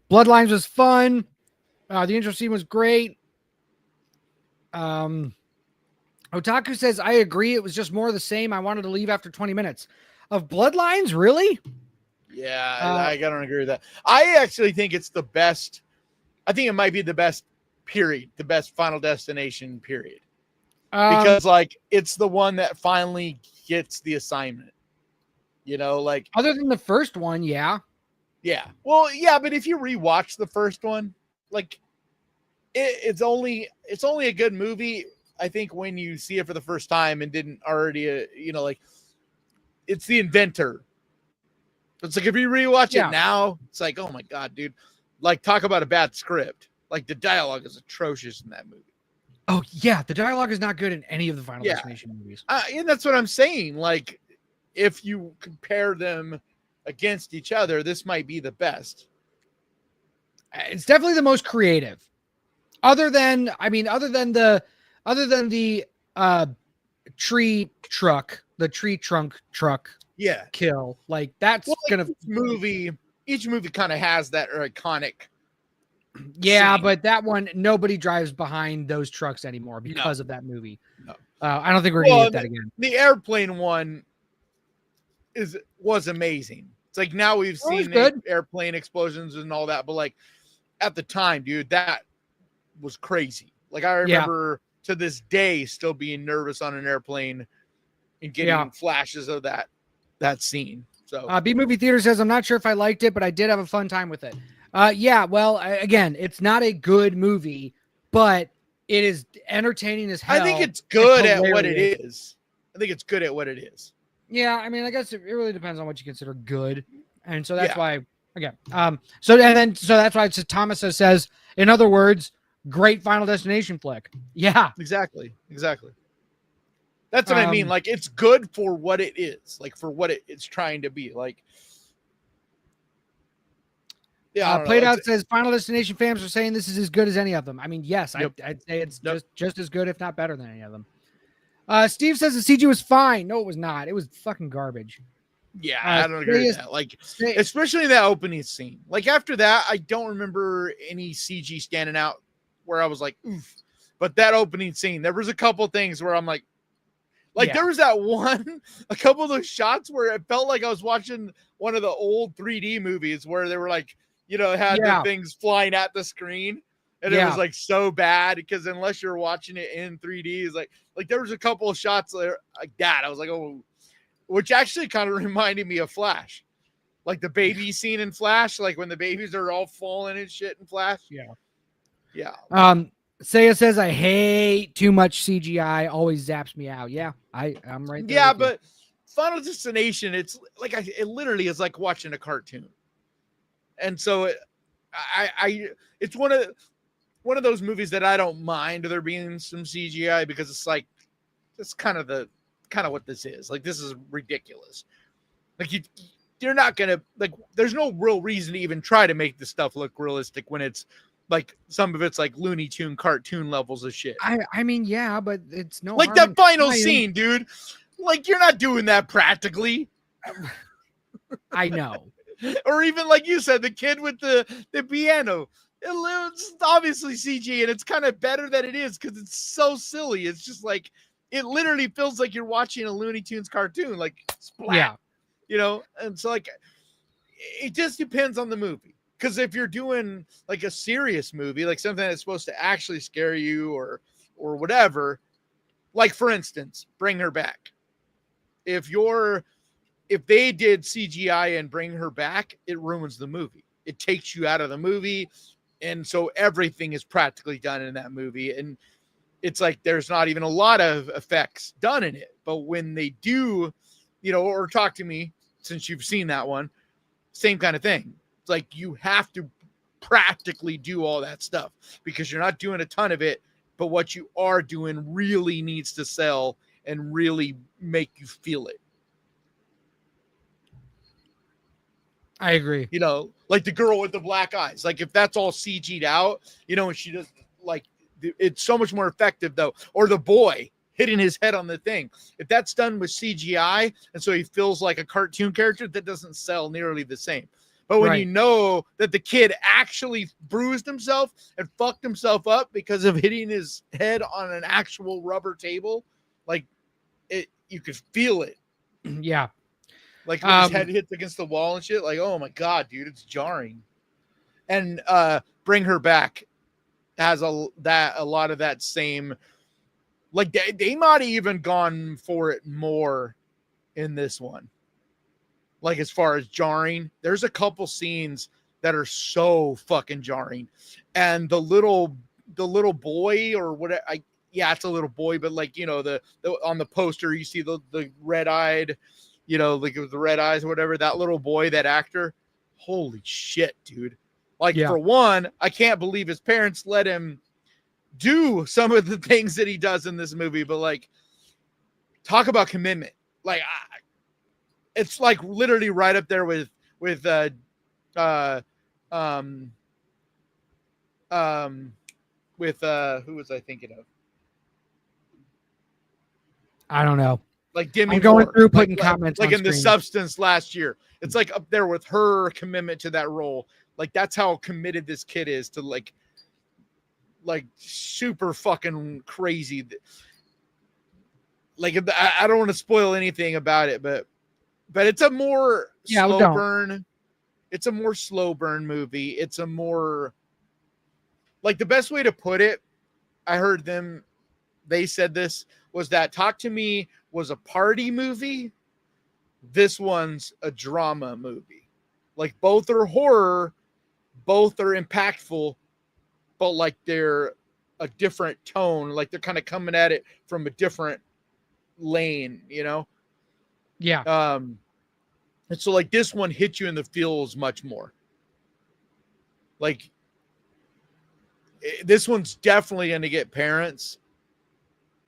Bloodlines was fun. The intro scene was great. Otaku says, I agree. It was just more of the same. I wanted to leave after 20 minutes. Of Bloodlines, really? Yeah, I don't agree with that. I actually think it's the best. I think it might be the best period, the best Final Destination period. Because like it's the one that finally gets the assignment. You know, like other than the first one, yeah. Yeah. Well, yeah, but if you rewatch the first one, like it's only a good movie, I think, when you see it for the first time and didn't already, you know, like it's the inventor. It's like if you rewatch it now, it's like, oh my God, dude. Like, talk about a bad script. Like the dialogue is atrocious in that movie. Oh yeah, the dialogue is not good in any of the Final Destination movies. And that's what I'm saying. Like, if you compare them against each other, this might be the best. It's definitely the most creative. Other than the tree trunk truck kill. Like that's each movie kind of has that iconic scene. But that one, nobody drives behind those trucks anymore because of that movie. I don't think we're gonna get that again. The airplane one was amazing. It's like now we've seen airplane explosions and all that, but like at the time, dude, that was crazy. Like I remember to this day still being nervous on an airplane and getting flashes of that scene. So B Movie Theater says, I'm not sure if I liked it, but I did have a fun time with it. Well, again, it's not a good movie, but it is entertaining as hell. I think it's good at what it is. Yeah, I mean, I guess it really depends on what you consider good. And so that's why, again, so that's why it's Thomas says, in other words, great Final Destination flick. Yeah, exactly. That's what I mean. Like, it's good for what it is, like for what it's trying to be. Like, Played Out says Final Destination fans are saying this is as good as any of them. I mean, yes, I'd say it's just as good, if not better than any of them. Steve says the CG was fine. No, it was not. It was fucking garbage. Yeah, I don't agree with that. Like, especially that opening scene. Like, after that, I don't remember any CG standing out where I was like, oof. But that opening scene, there was a couple things where I'm like there was that one, a couple of those shots where it felt like I was watching one of the old 3D movies where they were like, you know, had the things flying at the screen. And it was like so bad because unless you're watching it in 3D, it's like there was a couple of shots there like that. I was like, oh, which actually kind of reminded me of Flash, like the baby scene in Flash, like when the babies are all falling and shit in Flash. Yeah. Yeah. Saya says, I hate too much CGI, always zaps me out. Yeah, I'm right there. Yeah, with you. but Final Destination, it's like it literally is like watching a cartoon. And so it's one of those movies that I don't mind there being some CGI, because it's like that's kind of what this is. Like, this is ridiculous. Like, you're not gonna, like, there's no real reason to even try to make this stuff look realistic when it's like some of it's like Looney Tune cartoon levels of shit. I mean, yeah, but it's no Like that final scene, dude. Like, you're not doing that practically. I know. Or even like you said, the kid with the piano. It's obviously CG, and it's kind of better that it is because it's so silly. It's just like, it literally feels like you're watching a Looney Tunes cartoon, like splat, yeah, you know. And so like, it just depends on the movie. Because if you're doing like a serious movie, like something that's supposed to actually scare you or whatever, like for instance, Bring Her Back. If they did CGI and Bring Her Back, it ruins the movie. It takes you out of the movie. And so everything is practically done in that movie. And it's like, there's not even a lot of effects done in it. But when they do, you know, or Talk to Me, since you've seen that one, same kind of thing. It's like, you have to practically do all that stuff because you're not doing a ton of it. But what you are doing really needs to sell and really make you feel it. I agree. You know, like the girl with the black eyes. Like, if that's all CG'd out, you know, and she does, like, it's so much more effective though. Or the boy hitting his head on the thing. If that's done with CGI and so he feels like a cartoon character, that doesn't sell nearly the same. But when you know that the kid actually bruised himself and fucked himself up because of hitting his head on an actual rubber table, like, you could feel it. Yeah. Like, when his head hits against the wall and shit, like, oh my God, dude, it's jarring. And Bring Her Back has a lot of that same, like, they might have even gone for it more in this one. Like, as far as jarring, there's a couple scenes that are so fucking jarring. And the little boy or whatever, it's a little boy, but like, you know, the on the poster, you see the red-eyed, you know, like with the red eyes or whatever, that little boy, that actor, holy shit, dude. Like, for one, I can't believe his parents let him do some of the things that he does in this movie, but like, talk about commitment. Like, it's like literally right up there with who was I thinking of? I don't know. Like Demi I'm going Moore, through putting comments like on in The screen. Substance last year. It's like up there with her commitment to that role. Like, that's how committed this kid is to like super fucking crazy. Like, I don't want to spoil anything about it, but it's a more slow burn. It's a more slow burn movie. It's a more, like, the best way to put it, I heard they said this, was that Talk to Me was a party movie. This one's a drama movie. Like, both are horror, both are impactful, but like, they're a different tone. Like, they're kind of coming at it from a different lane, you know? Yeah. And so like, this one hits you in the feels much more. Like, this one's definitely going to get parents.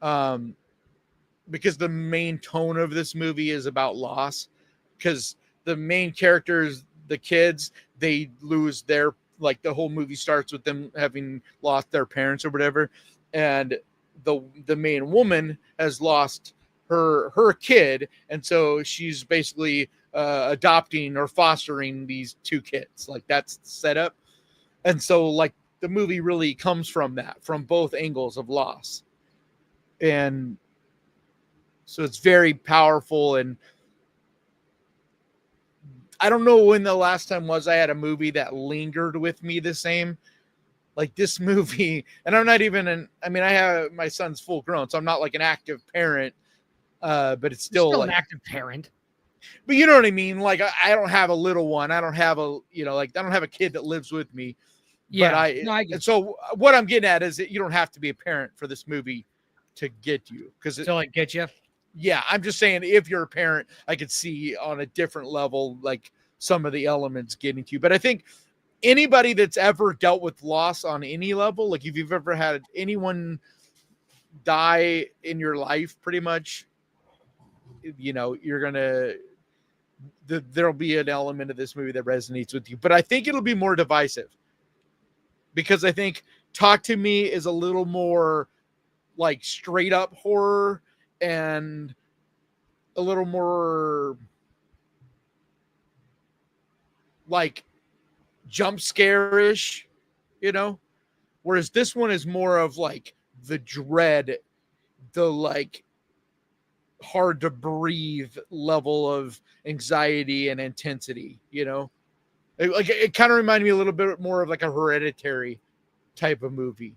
Because the main tone of this movie is about loss. Because the main characters, the kids, they lose their, like, the whole movie starts with them having lost their parents or whatever. And the main woman has lost her kid. And so she's basically adopting or fostering these two kids. Like, that's set up. And so like, the movie really comes from that, from both angles of loss. And so it's very powerful. And I don't know when the last time was I had a movie that lingered with me the same. Like, this movie, and I'm not even I have, my son's full grown, so I'm not like an active parent, but it's still like, an active parent. But you know what I mean? Like, I don't have a little one. I don't have a, you know, like, I don't have a kid that lives with me. Yeah. And so what I'm getting at is that you don't have to be a parent for this movie to get you, because to like get you. Yeah, I'm just saying, if you're a parent, I could see on a different level, like some of the elements getting to you. But I think anybody that's ever dealt with loss on any level, like if you've ever had anyone die in your life, pretty much, you know, you're gonna there'll be an element of this movie that resonates with you. But I think it'll be more divisive, because I think Talk to Me is a little more like straight up horror and a little more like jump scare-ish, you know, whereas this one is more of like the dread, the like hard to breathe level of anxiety and intensity, you know. It kind of reminded me a little bit more of like a Hereditary type of movie.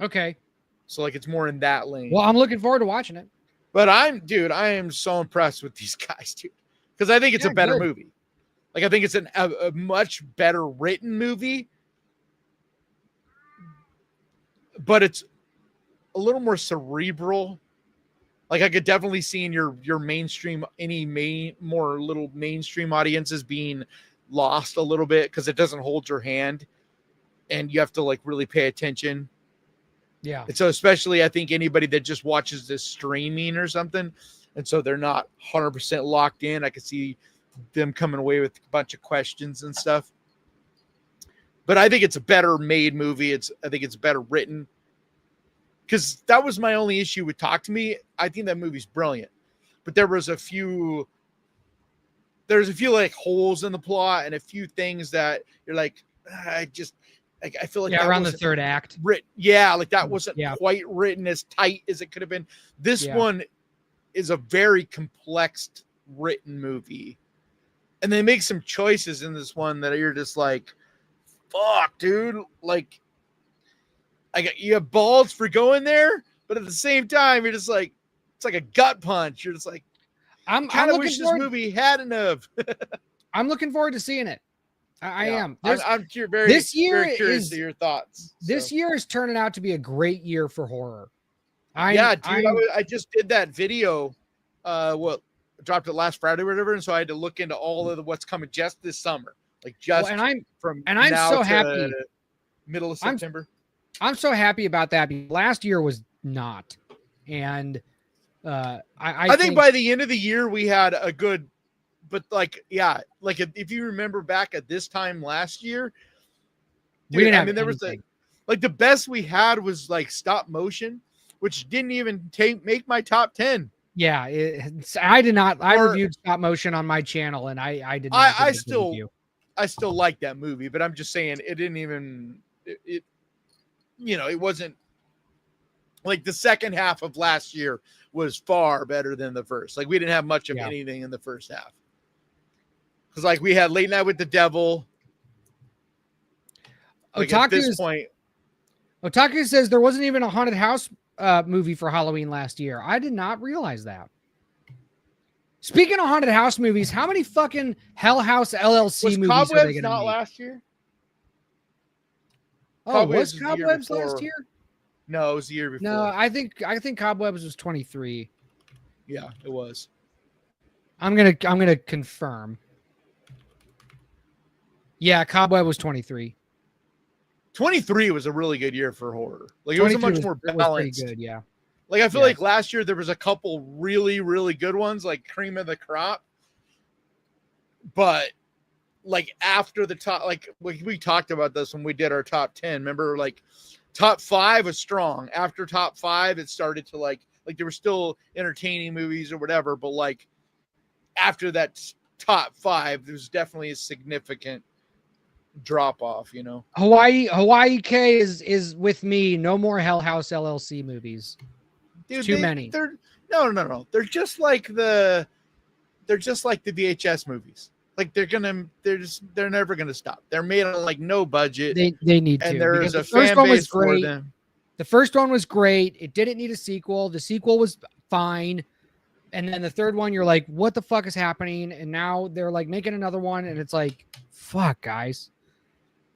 Okay. So like it's more in that lane. Well, I'm looking forward to watching it. But I am so impressed with these guys, dude, because I think it's a better movie. Like I think it's a much better written movie, but it's a little more cerebral. Like I could definitely see in your mainstream, more little mainstream audiences being lost a little bit, because it doesn't hold your hand and you have to like really pay attention. Yeah. And so especially I think anybody that just watches this streaming or something, and so they're not 100% locked in, I could see them coming away with a bunch of questions and stuff. But I think it's a better made movie. I think it's better written, because that was my only issue with Talk to Me. I think that movie's brilliant, but there's a few like holes in the plot and a few things that you're like, I feel like around the third act. Like that wasn't quite written as tight as it could have been. This one is a very complex written movie, and they make some choices in this one that you're just like, fuck, dude. Like, you have balls for going there, but at the same time, you're just like, it's like a gut punch. You're just like, I kind of wish this movie hadn't have. I'm looking forward to seeing it. I am. I'm very curious to your thoughts. This year is turning out to be a great year for horror. I just did that video. Dropped it last Friday or whatever, and so I had to look into all of what's coming just this summer, like I'm so happy. Middle of September. I'm so happy about that. Last year was not, and I think by the end of the year we had a good. But if you remember back at this time last year, dude, we didn't have there anything. was the best we had was like stop motion, which didn't even make my top 10. Yeah, I did not. I reviewed stop motion on my channel, and I did not. I still like that movie, but I'm just saying it didn't even it wasn't like the second half of last year was far better than the first. Like we didn't have much of anything in the first half. Because like we had Late Night with the Devil. Like at this point, Otaku says there wasn't even a haunted house movie for Halloween last year. I did not realize that. Speaking of haunted house movies, how many fucking Hell House LLC movies Cobwebs are they going to not make? last year? Oh, was Cobwebs last year? No, it was the year before. No, I think Cobwebs was 23. Yeah, it was. I'm gonna confirm. Yeah, Cobweb was 23. 23 was a really good year for horror. Like it was a much more balanced. Good, yeah. Like I feel like last year there was a couple really, really good ones, like cream of the crop. But like after the top, like we talked about this when we did our top 10. Remember, like top 5 was strong. After top 5, it started to like there were still entertaining movies or whatever, but like after that top 5, there's definitely a significant drop off, you know. Hawaii K is with me. No more Hell House LLC movies. Dude, too many. They're no. They're just like the VHS movies. Like they're never gonna stop. They're made on like no budget. They need to. And there's a fan base for them. The first one was great. It didn't need a sequel. The sequel was fine. And then the third one, you're like, what the fuck is happening? And now they're like making another one, and it's like, fuck, guys.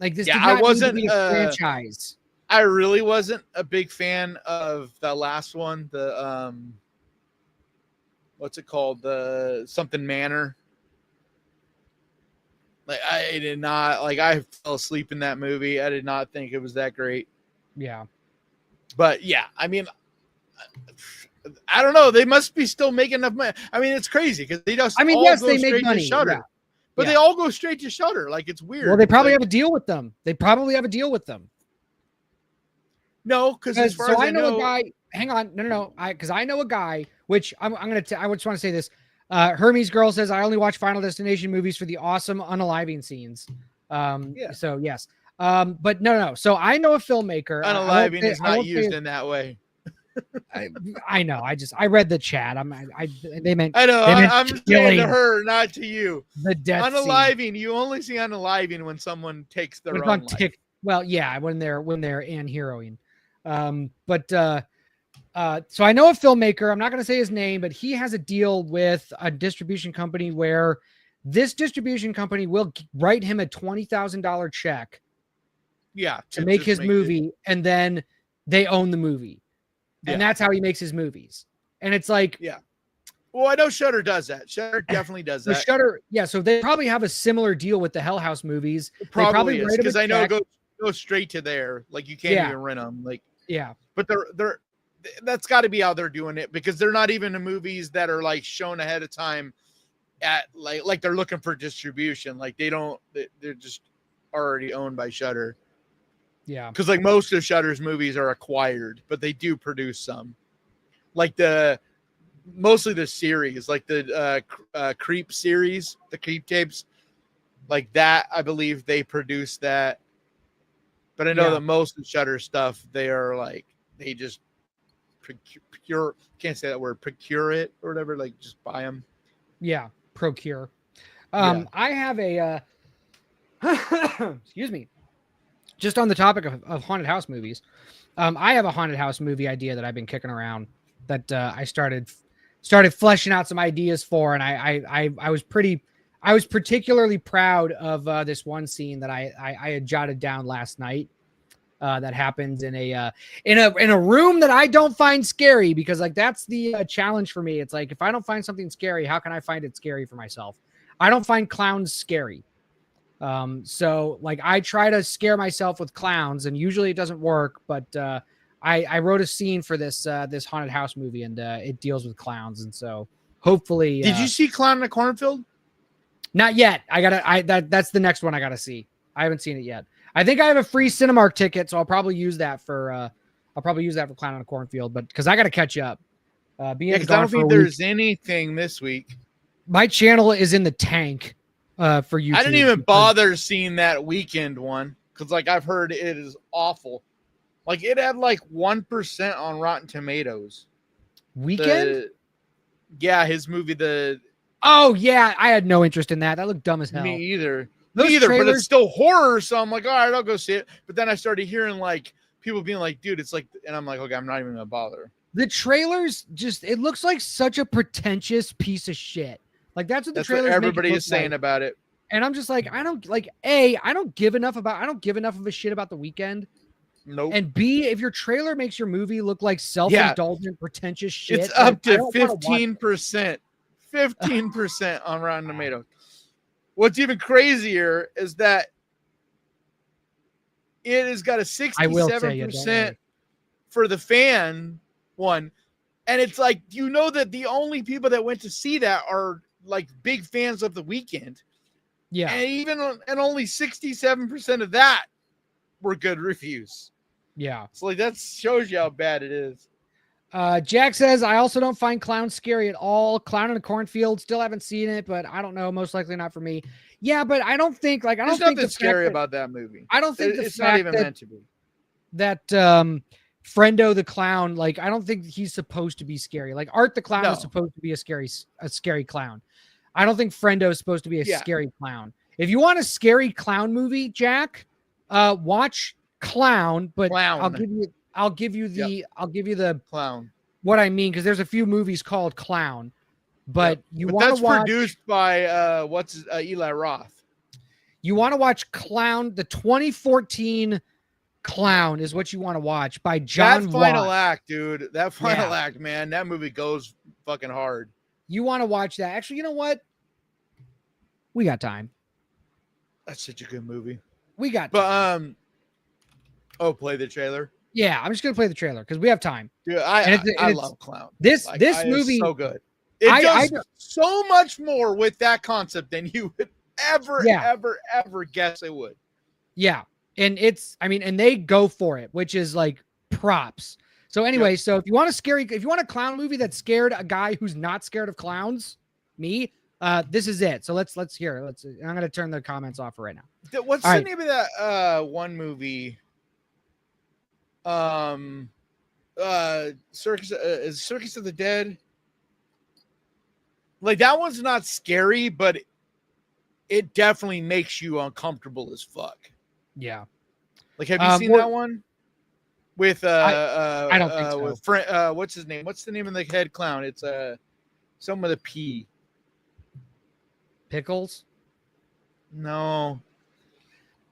Like this Yeah, did I not wasn't, need to be a franchise. I really wasn't a big fan of the last one. The what's it called? The something Manor. Like I did not like. I fell asleep in that movie. I did not think it was that great. Yeah. But yeah, I mean, I don't know. They must be still making enough money. I mean, it's crazy because they just. I mean, all yes, go they make straight money. to Shudder, Yeah. but Yeah. they all go straight to Shudder. Like it's weird. Well, they probably like, have a deal with them. They probably have a deal with them. No, because as far as I know a guy. Hang on, no. Because I know a guy. Which I just want to say this. Hermes Girl says I only watch Final Destination movies for the awesome unaliving scenes. Yeah. So yes. But no. So I know a filmmaker. Unaliving is not used in that way. I know. I read the chat. They meant. I know. I'm saying killing to her, not to you. The death unaliving. scene. You only see unaliving when someone takes their It's own on life. Well, yeah, when they're anheroing. So I know a filmmaker. I'm not going to say his name, but he has a deal with a distribution company where this distribution company will write him a $20,000 check. Yeah, to make his movie, and then they own the movie, and that's how he makes his movies. And it's like, yeah. Well, I know Shudder does that. Shudder definitely does that. Shudder, yeah. So they probably have a similar deal with the Hell House movies. Probably is because I know it goes straight to there. Like you can't even rent them. Like yeah, but they're that's got to be how they're doing it because they're not even the movies that are like shown ahead of time at like they're looking for distribution. Like they're just already owned by Shudder. Yeah, because like most of Shudder's movies are acquired, but they do produce some. Like mostly the series, like the Creep series, the Creep tapes, like that. I believe they produce that. But I know that most of Shudder stuff, they are like they just procure. Can't say that word. Procure it or whatever. Like just buy them. Yeah, procure. I have a. Excuse me. Just on the topic of haunted house movies, I have a haunted house movie idea that I've been kicking around that I started fleshing out some ideas for, and I was particularly proud of this one scene that I had jotted down last night that happens in a room that I don't find scary because like that's the challenge for me. It's like if I don't find something scary, how can I find it scary for myself? I don't find clowns scary. So like I try to scare myself with clowns and usually it doesn't work, but I wrote a scene for this haunted house movie and it deals with clowns. And so hopefully did you see Clown in a Cornfield? Not yet. That's the next one I gotta see. I haven't seen it yet. I think I have a free Cinemark ticket, so I'll probably use that for Clown in a Cornfield, but because I gotta catch up. Because I don't think there's anything this week. My channel is in the tank. For YouTube. I didn't even bother seeing that Weekend one because like I've heard it is awful. Like it had like 1% on Rotten Tomatoes. Weekend? Yeah, his movie. Oh yeah, I had no interest in that. That looked dumb as hell. Me either. Those Me either. trailers... But it's still horror, so I'm like, all right, I'll go see it. But then I started hearing like people being like, dude, it's like, and I'm like, okay, I'm not even gonna bother. The trailers it looks like such a pretentious piece of shit. Like that's what what everybody is saying about it. And I'm just like, I don't give enough of a shit about The Weekend. Nope. And B, if your trailer makes your movie look like self-indulgent, pretentious shit, it's up to 15%. 15% on Rotten Tomatoes. What's even crazier is that it has got a 67% for the fan one. And it's like, you know that the only people that went to see that are like big fans of The Weekend. Yeah. And only 67% of that were good reviews. Yeah. So like that shows you how bad it is. Jack says, I also don't find clowns scary at all. Clown in a Cornfield, still haven't seen it, but I don't know. Most likely not for me. Yeah, but I don't think there's nothing scary about that movie. I don't think it's not even meant to be. That Friendo the clown, like I don't think he's supposed to be scary. Like Art the clown is supposed to be a scary clown. I don't think Friendo is supposed to be a scary clown. If you want a scary clown movie, Jack, watch Clown. But I'll give you the Clown. What I mean, because there's a few movies called Clown, but you want to watch. Produced by Eli Roth. You want to watch Clown, the 2014 Clown is what you want to watch by John That final Watt. act, dude. That final act, man. That movie goes fucking hard. You want to watch that. Actually, you know what? We got time. That's such a good movie. We got time. But play the trailer. Yeah, I'm just gonna play the trailer because we have time. Dude, I love Clown. This movie is so good. It does so much more with that concept than you would ever guess it would. Yeah. And and they go for it, which is like props. So anyway, so if you want a clown movie that scared a guy who's not scared of clowns, me, this is it. So let's hear it. I'm going to turn the comments off right now. What's the name of that one movie? Circus is Circus of the Dead. Like that one's not scary, but it definitely makes you uncomfortable as fuck. Yeah. Like, have you seen that one? With I don't think so. With what's his name? What's the name of the head clown? It's some with a P. Pickles? No.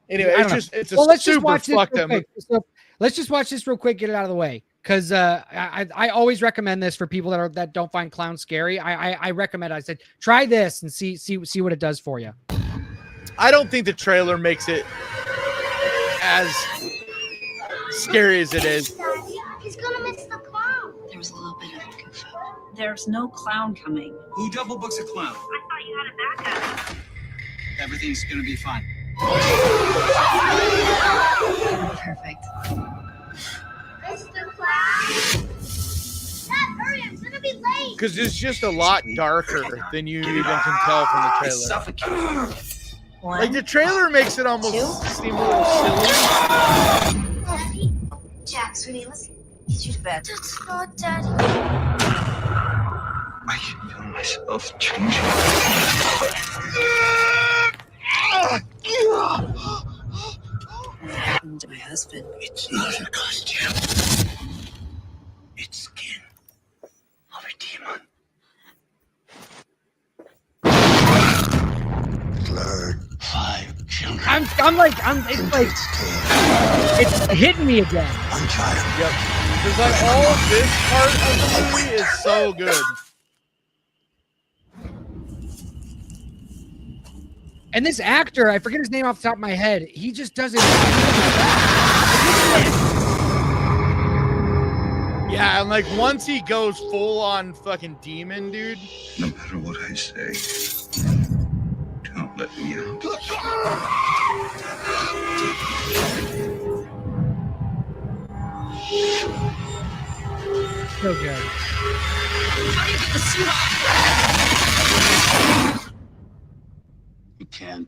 Anyway, it's a let's super just watch this fucked real up. quick. So let's just watch this real quick, get it out of the way. Because I always recommend this for people that don't find clowns scary. I recommend it. I said try this and see what it does for you. I don't think the trailer makes it as scary as it is. He's gonna miss the clown. There was a little bit of a goof up. There's no clown coming. Who double books a clown? I thought you had a backup. Everything's gonna be fine. Perfect. Mr. Clown. Dad, hurry! I'm gonna be late. Because it's just a lot darker than you even can tell from the trailer. Suffocate. Like the trailer makes it almost seem a little silly. Daddy. Jack, sweetie, let's get you to bed. That's not Daddy. I can feel myself changing. What happened to my husband? It's not a costume. It's skin of a demon. Blood. 5 children. It's hitting me again. One child. Yep. Because like all of this part of the movie is so good. And this actor, I forget his name off the top of my head. He just doesn't. Yeah, and like once he goes full on fucking demon, dude. No matter what I say, don't let me out. So good. You can.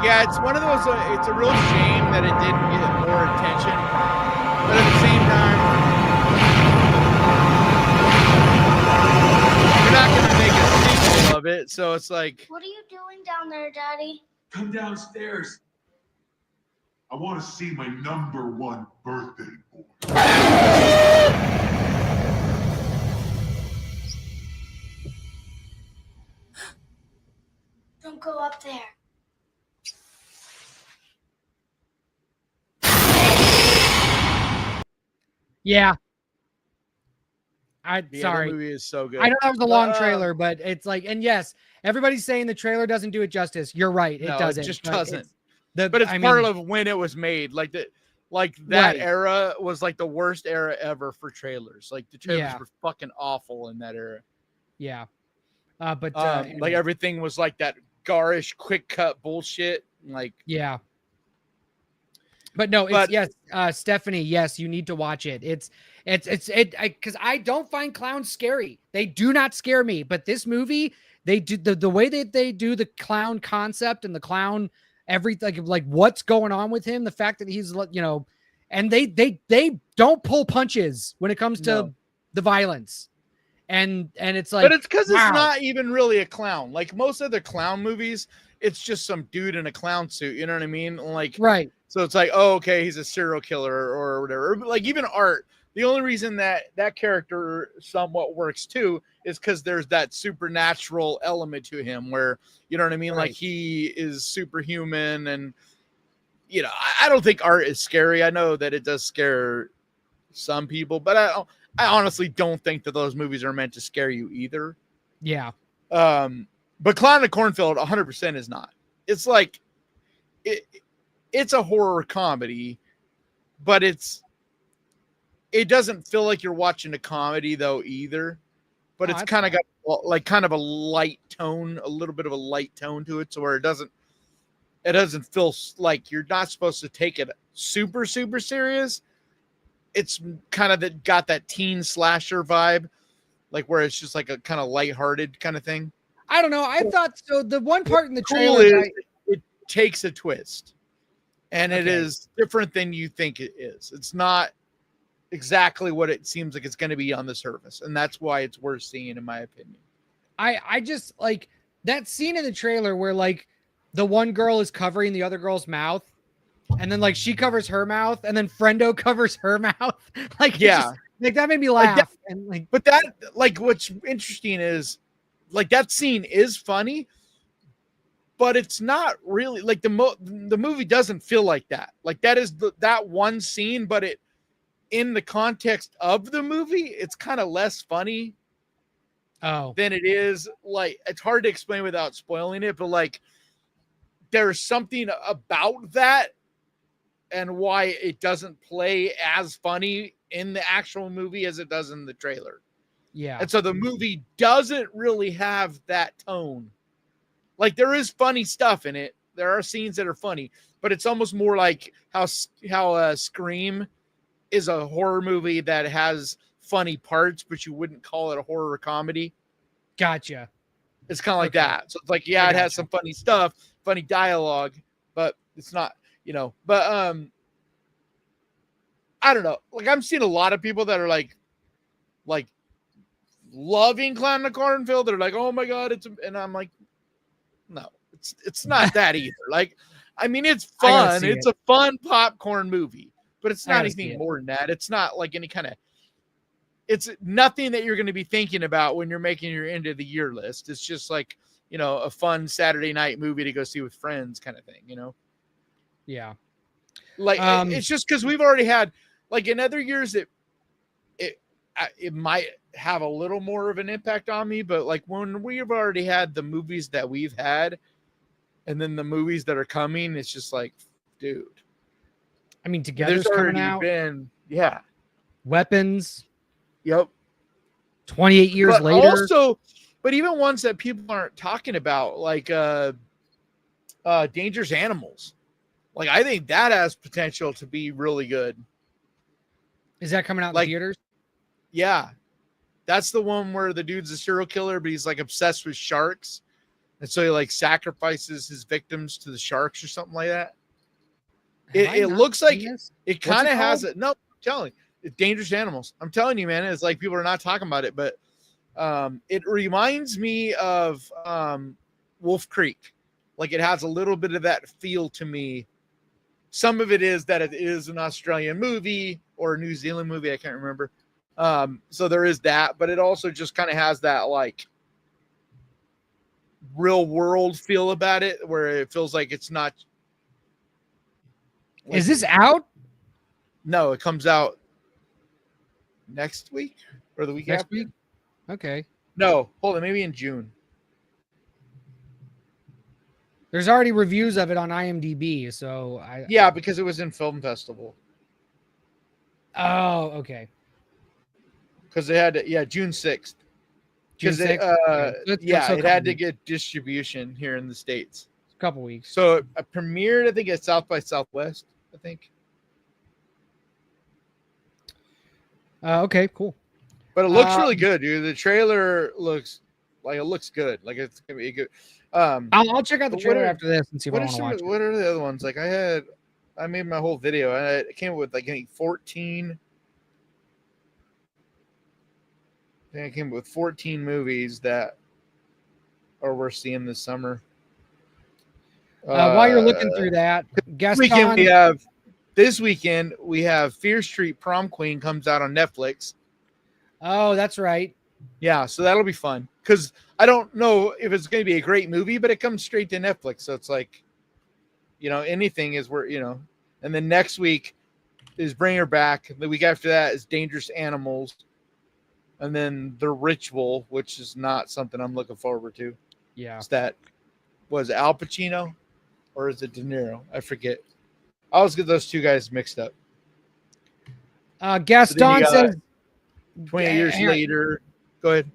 Yeah, it's one of those. It's a real shame that it didn't get more attention, but at the same time, you're not gonna make a sequel of it. So it's like, What are you doing down there, Daddy? Come downstairs. I want to see my #1 birthday boy. Don't go up there. Yeah. the movie is so good. I know that was a long trailer, but it's like, and yes, everybody's saying the trailer doesn't do it justice. You're right. It doesn't. It just but doesn't. But it's part of when it was made. Like that Right. era was like the worst era ever for trailers. Like the trailers Yeah. were fucking awful in that era. Yeah. Like anyway. everything was like that garish, quick cut bullshit. Like Yeah. But no, yes, Stephanie, yes, you need to watch it. It's because I don't find clowns scary. They do not scare me. But this movie, they do the way that they do the clown concept and the clown everything, like what's going on with him, the fact that he's, and they don't pull punches when it comes to the violence. And it's like, but it's because it's not even really a clown. Like most other clown movies, it's just some dude in a clown suit. You know what I mean? Like, right. So it's like, oh, okay, he's a serial killer or whatever. Like even Art, the only reason that character somewhat works too is because there's that supernatural element to him where, you know what I mean? Right. Like he is superhuman and, you know, I don't think art is scary. I know that it does scare some people, but I honestly don't think that those movies are meant to scare you either. Yeah. But Clown in the Cornfield 100% is not. It's like it's a horror comedy, but it doesn't feel like you're watching a comedy though either. But it's kind of got like kind of a light tone, a little bit of a light tone to it, so where it doesn't feel like you're not supposed to take it super serious. It's kind of got that teen slasher vibe, like where it's just like a kind of lighthearted kind of thing. I don't know. I thought so. The one part in the trailer Cool is it takes a twist, and it is different than you think it is. It's not exactly what it seems like it's going to be on the surface, and that's why it's worth seeing, in my opinion. I just like that scene in the trailer where like the one girl is covering the other girl's mouth, and then like she covers her mouth, and then Friendo covers her mouth. Like, yeah, like that made me laugh. And like, but that, like, what's interesting is like that scene is funny, but it's not really like the movie doesn't feel like that. Like that is that one scene, but it in the context of the movie, it's kind of less funny than it is. Like, it's hard to explain without spoiling it, but like there's something about that and why it doesn't play as funny in the actual movie as it does in the trailer. Yeah. And so the movie doesn't really have that tone. Like there is funny stuff in it. There are scenes that are funny, but it's almost more like how Scream is a horror movie that has funny parts, but you wouldn't call it a horror comedy. Gotcha. It's kind of like that. So it's like, yeah, it has some funny stuff, funny dialogue, but it's not, you know, but I don't know. Like I'm seeing a lot of people that are like loving Clown in the Cornfield. They're like, oh my God, and I'm like, no, it's not that either. Like, I mean, it's fun. It's a fun popcorn movie, but it's not anything more than that. It's not like any kind of, it's nothing that you're going to be thinking about when you're making your end of the year list. It's just like, you know, a fun Saturday night movie to go see with friends kind of thing, you know? Yeah. Like, it's just because we've already had, like in other years, it might have a little more of an impact on me, but like when we've already had the movies that we've had and then the movies that are coming, it's just like, dude. I mean, Together's coming out. Weapons. Yep. 28 years later. Also, but even ones that people aren't talking about, like Dangerous Animals. Like I think that has potential to be really good. Is that coming out in theaters? Yeah. That's the one where the dude's a serial killer, but he's like obsessed with sharks. And so he like sacrifices his victims to the sharks or something like that. It looks like it kind of has it. No, I'm telling you, it's Dangerous Animals. I'm telling you, man, it's like people are not talking about it, but it reminds me of Wolf Creek. Like it has a little bit of that feel to me. Some of it is that it is an Australian movie or a New Zealand movie. I can't remember. So there is that, but it also just kind of has that like real world feel about it where it feels like it's not. Like, is this out? No, it comes out next week or the week next after. Week? Okay. No, hold on. Maybe in June. There's already reviews of it on IMDb, so yeah, because it was in film festival. Oh, okay. Because they had June 6th. June 6th? It had to get distribution here in the States. A couple weeks. So it premiered, I think, at South by Southwest, I think. Okay, cool. But it looks really good, dude. The trailer looks good. Like it's gonna be good. I'll check out the trailer after this and see what I want to watch. What are the other ones? Like I made my whole video and I came up with like 14. I think I came up with 14 movies that are worth seeing this summer. While you're looking through that, Gaston, weekend we have this weekend we have Fear Street Prom Queen comes out on Netflix. Oh, that's right. Yeah, so that'll be fun because I don't know if it's going to be a great movie, but it comes straight to Netflix, so it's like, anything is where And then next week is Bring Her Back. The week after that is Dangerous Animals, and then The Ritual, which is not something I'm looking forward to. Yeah, was it Al Pacino or is it De Niro? I forget. I always get those two guys mixed up. Gaston says 20 years later. Go ahead.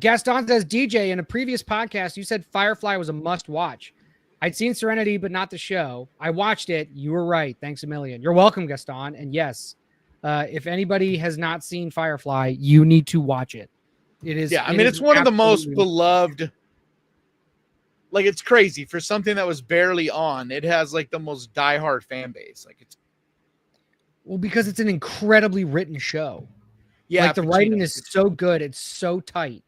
Gaston says, DJ, in a previous podcast, you said Firefly was a must watch. I'd seen Serenity, but not the show. I watched it. You were right. Thanks a million. You're welcome, Gaston. And yes, if anybody has not seen Firefly, you need to watch it. It is. Yeah, I mean, it's one of the most beloved. Like, it's crazy for something that was barely on. It has like the most diehard fan base. Like, it's because it's an incredibly written show. Yeah, like the writing is so good. It's so tight.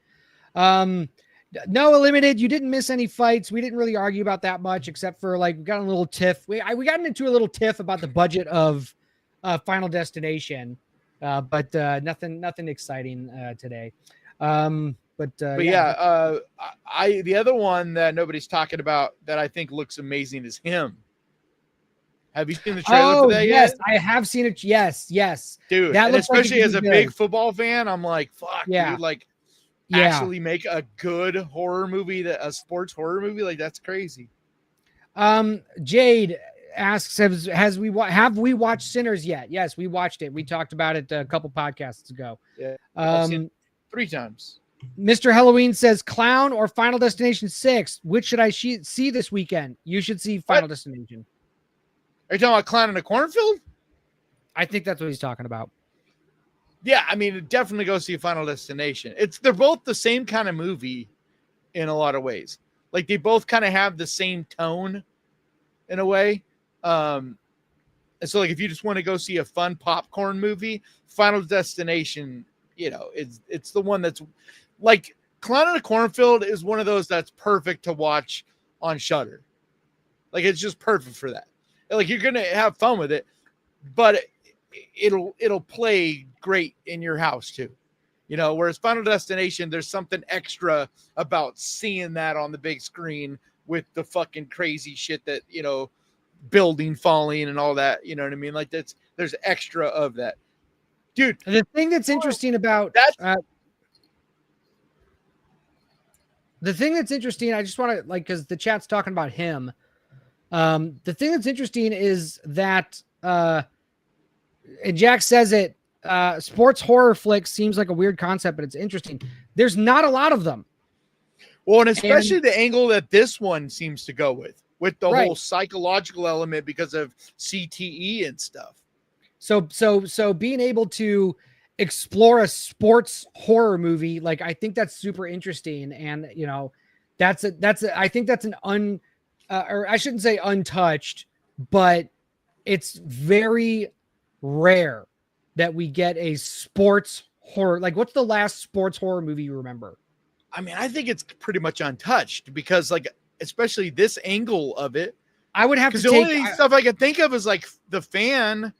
Noah Limited, you didn't miss any fights. We didn't really argue about that much, except for like we got a little tiff. We got into a little tiff about the budget of Final Destination, but nothing exciting today. But the other one that nobody's talking about that I think looks amazing is Him. Have you seen the trailer for that yes, yet? I have seen it. Yes, dude. That and especially as a good. big football fan, I'm like, fuck, dude. Like, actually make a good horror movie, a sports horror movie, like that's crazy. Jade asks, have we watched Sinners yet? Yes, we watched it. We talked about it a couple podcasts ago. Yeah, I've seen it 3 times. Mr. Halloween says Clown or Final Destination 6. Which should I see this weekend? You should see Final Destination. Are you talking about Clown in a Cornfield? I think that's what he's talking about. Yeah, I mean, definitely go see Final Destination. They're both the same kind of movie in a lot of ways. Like, they both kind of have the same tone in a way. And so, like, if you just want to go see a fun popcorn movie, Final Destination, it's the one that's like Clown in a Cornfield is one of those that's perfect to watch on Shudder. Like, it's just perfect for that. Like, you're gonna have fun with it, but it'll play great in your house too. Whereas Final Destination, there's something extra about seeing that on the big screen with the fucking crazy shit that, building falling and all that, you know what I mean? Like, there's extra of that. Dude, the thing that's interesting about the thing that's interesting, I just want to because the chat's talking about Him. The thing that's interesting is that, and Jack says it, sports horror flicks seems like a weird concept, but it's interesting. There's not a lot of them. Well, and especially the angle that this one seems to go with the Right. whole psychological element because of CTE and stuff. So being able to explore a sports horror movie, like, I think that's super interesting. And, I think that's an or I shouldn't say untouched, but it's very rare that we get a sports horror. Like, what's the last sports horror movie you remember? I mean, I think it's pretty much untouched because, like, especially this angle of it. I would have to the only stuff I could think of is like The Fan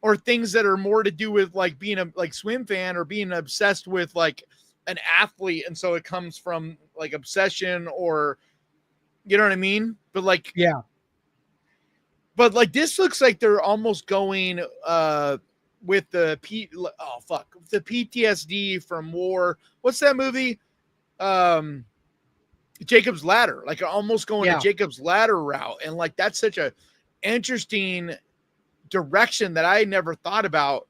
or things that are more to do with like being a swim fan or being obsessed with like an athlete. And so it comes from like obsession or, you know what I mean? But like, yeah. But like, this looks like they're almost going with the PTSD from war. What's that movie? Jacob's Ladder. Like, almost going to Jacob's Ladder route, and like that's such a interesting direction that I never thought about,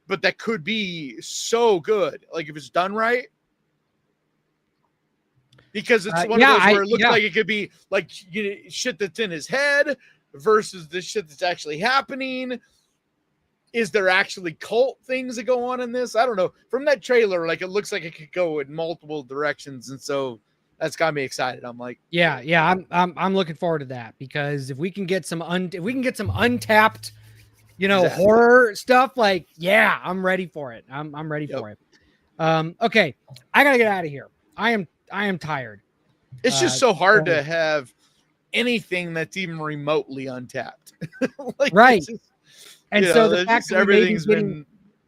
but that could be so good. Like, if it's done right. Because it's one of those where it looks like it could be like shit that's in his head versus the shit that's actually happening. Is there actually cult things that go on in this? I don't know. From that trailer, like, it looks like it could go in multiple directions, and so that's got me excited. I'm like, I'm looking forward to that, because if we can get some untapped, horror stuff, like, I'm ready for it. I'm ready for it. Okay, I gotta get out of here. I am tired. It's just so hard to have anything that's even remotely untapped. Like, right. And You so know, the there's fact just that we may be everything's getting, been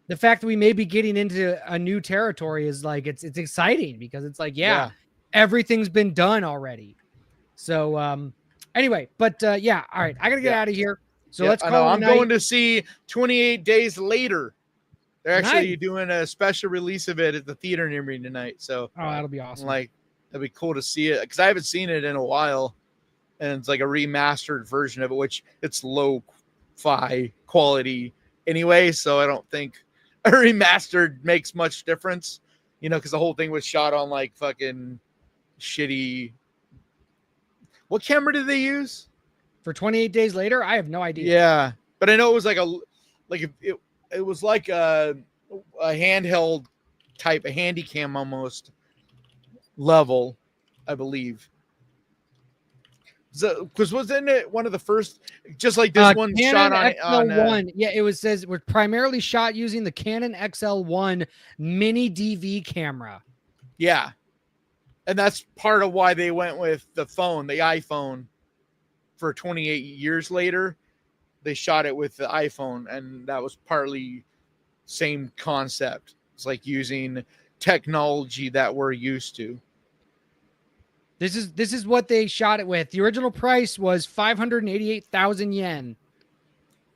the fact that we may be getting into a new territory is like it's exciting because it's like, yeah, everything's been done already. So anyway, but yeah, all right, I gotta get out of here. So let's I call know. it a I'm night. going to see 28 Days Later. They're actually Nice. doing a special release of it at the theater near me tonight. So Oh, that'll be awesome. like, that'd be cool to see it because I haven't seen it in a while, and it's like a remastered version of it, which it's low-fi quality anyway. So I don't think a remastered makes much difference, you know, because the whole thing was shot on like fucking shitty. What camera did they use for 28 Days Later? I have no idea. Yeah, but I know it was it was like a handheld type, a handy cam almost level, I believe. Because wasn't it one of the first, just like this one Canon shot XL1? Yeah, it says we're primarily shot using the Canon XL1 mini DV camera. Yeah, and that's part of why they went with the iPhone. For 28 years later, they shot it with the iPhone, and that was partly same concept. It's like using technology that we're used to. This is what they shot it with. The original price was 588,000 yen.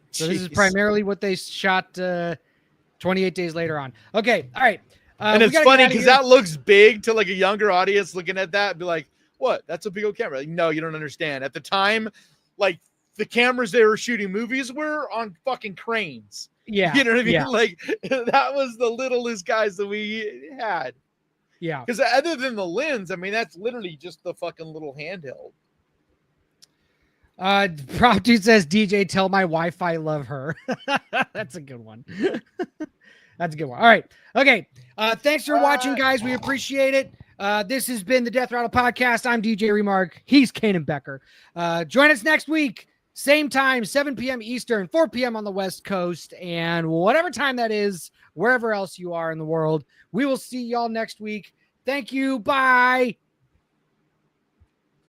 So this is primarily what they shot 28 Days Later on. Okay, all right. And it's funny because that looks big to like a younger audience looking at that and be like, what? That's a big old camera. Like, no, you don't understand. At the time, like the cameras they were shooting movies were on fucking cranes. Yeah. You know what I mean? Yeah. Like that was the littlest guys that we had. Yeah. Because other than the lens, I mean, that's literally just the fucking little handheld. Prop dude says, DJ, tell my Wi-Fi love her. That's a good one. That's a good one. All right. Okay. Thanks for watching, guys. We appreciate it. This has been the Death Rattle Podcast. I'm DJ Remark. He's Kanan Becker. Join us next week. Same time, 7 p.m. Eastern, 4 p.m. on the West Coast, and whatever time that is, wherever else you are in the world. We will see y'all next week. Thank you. Bye.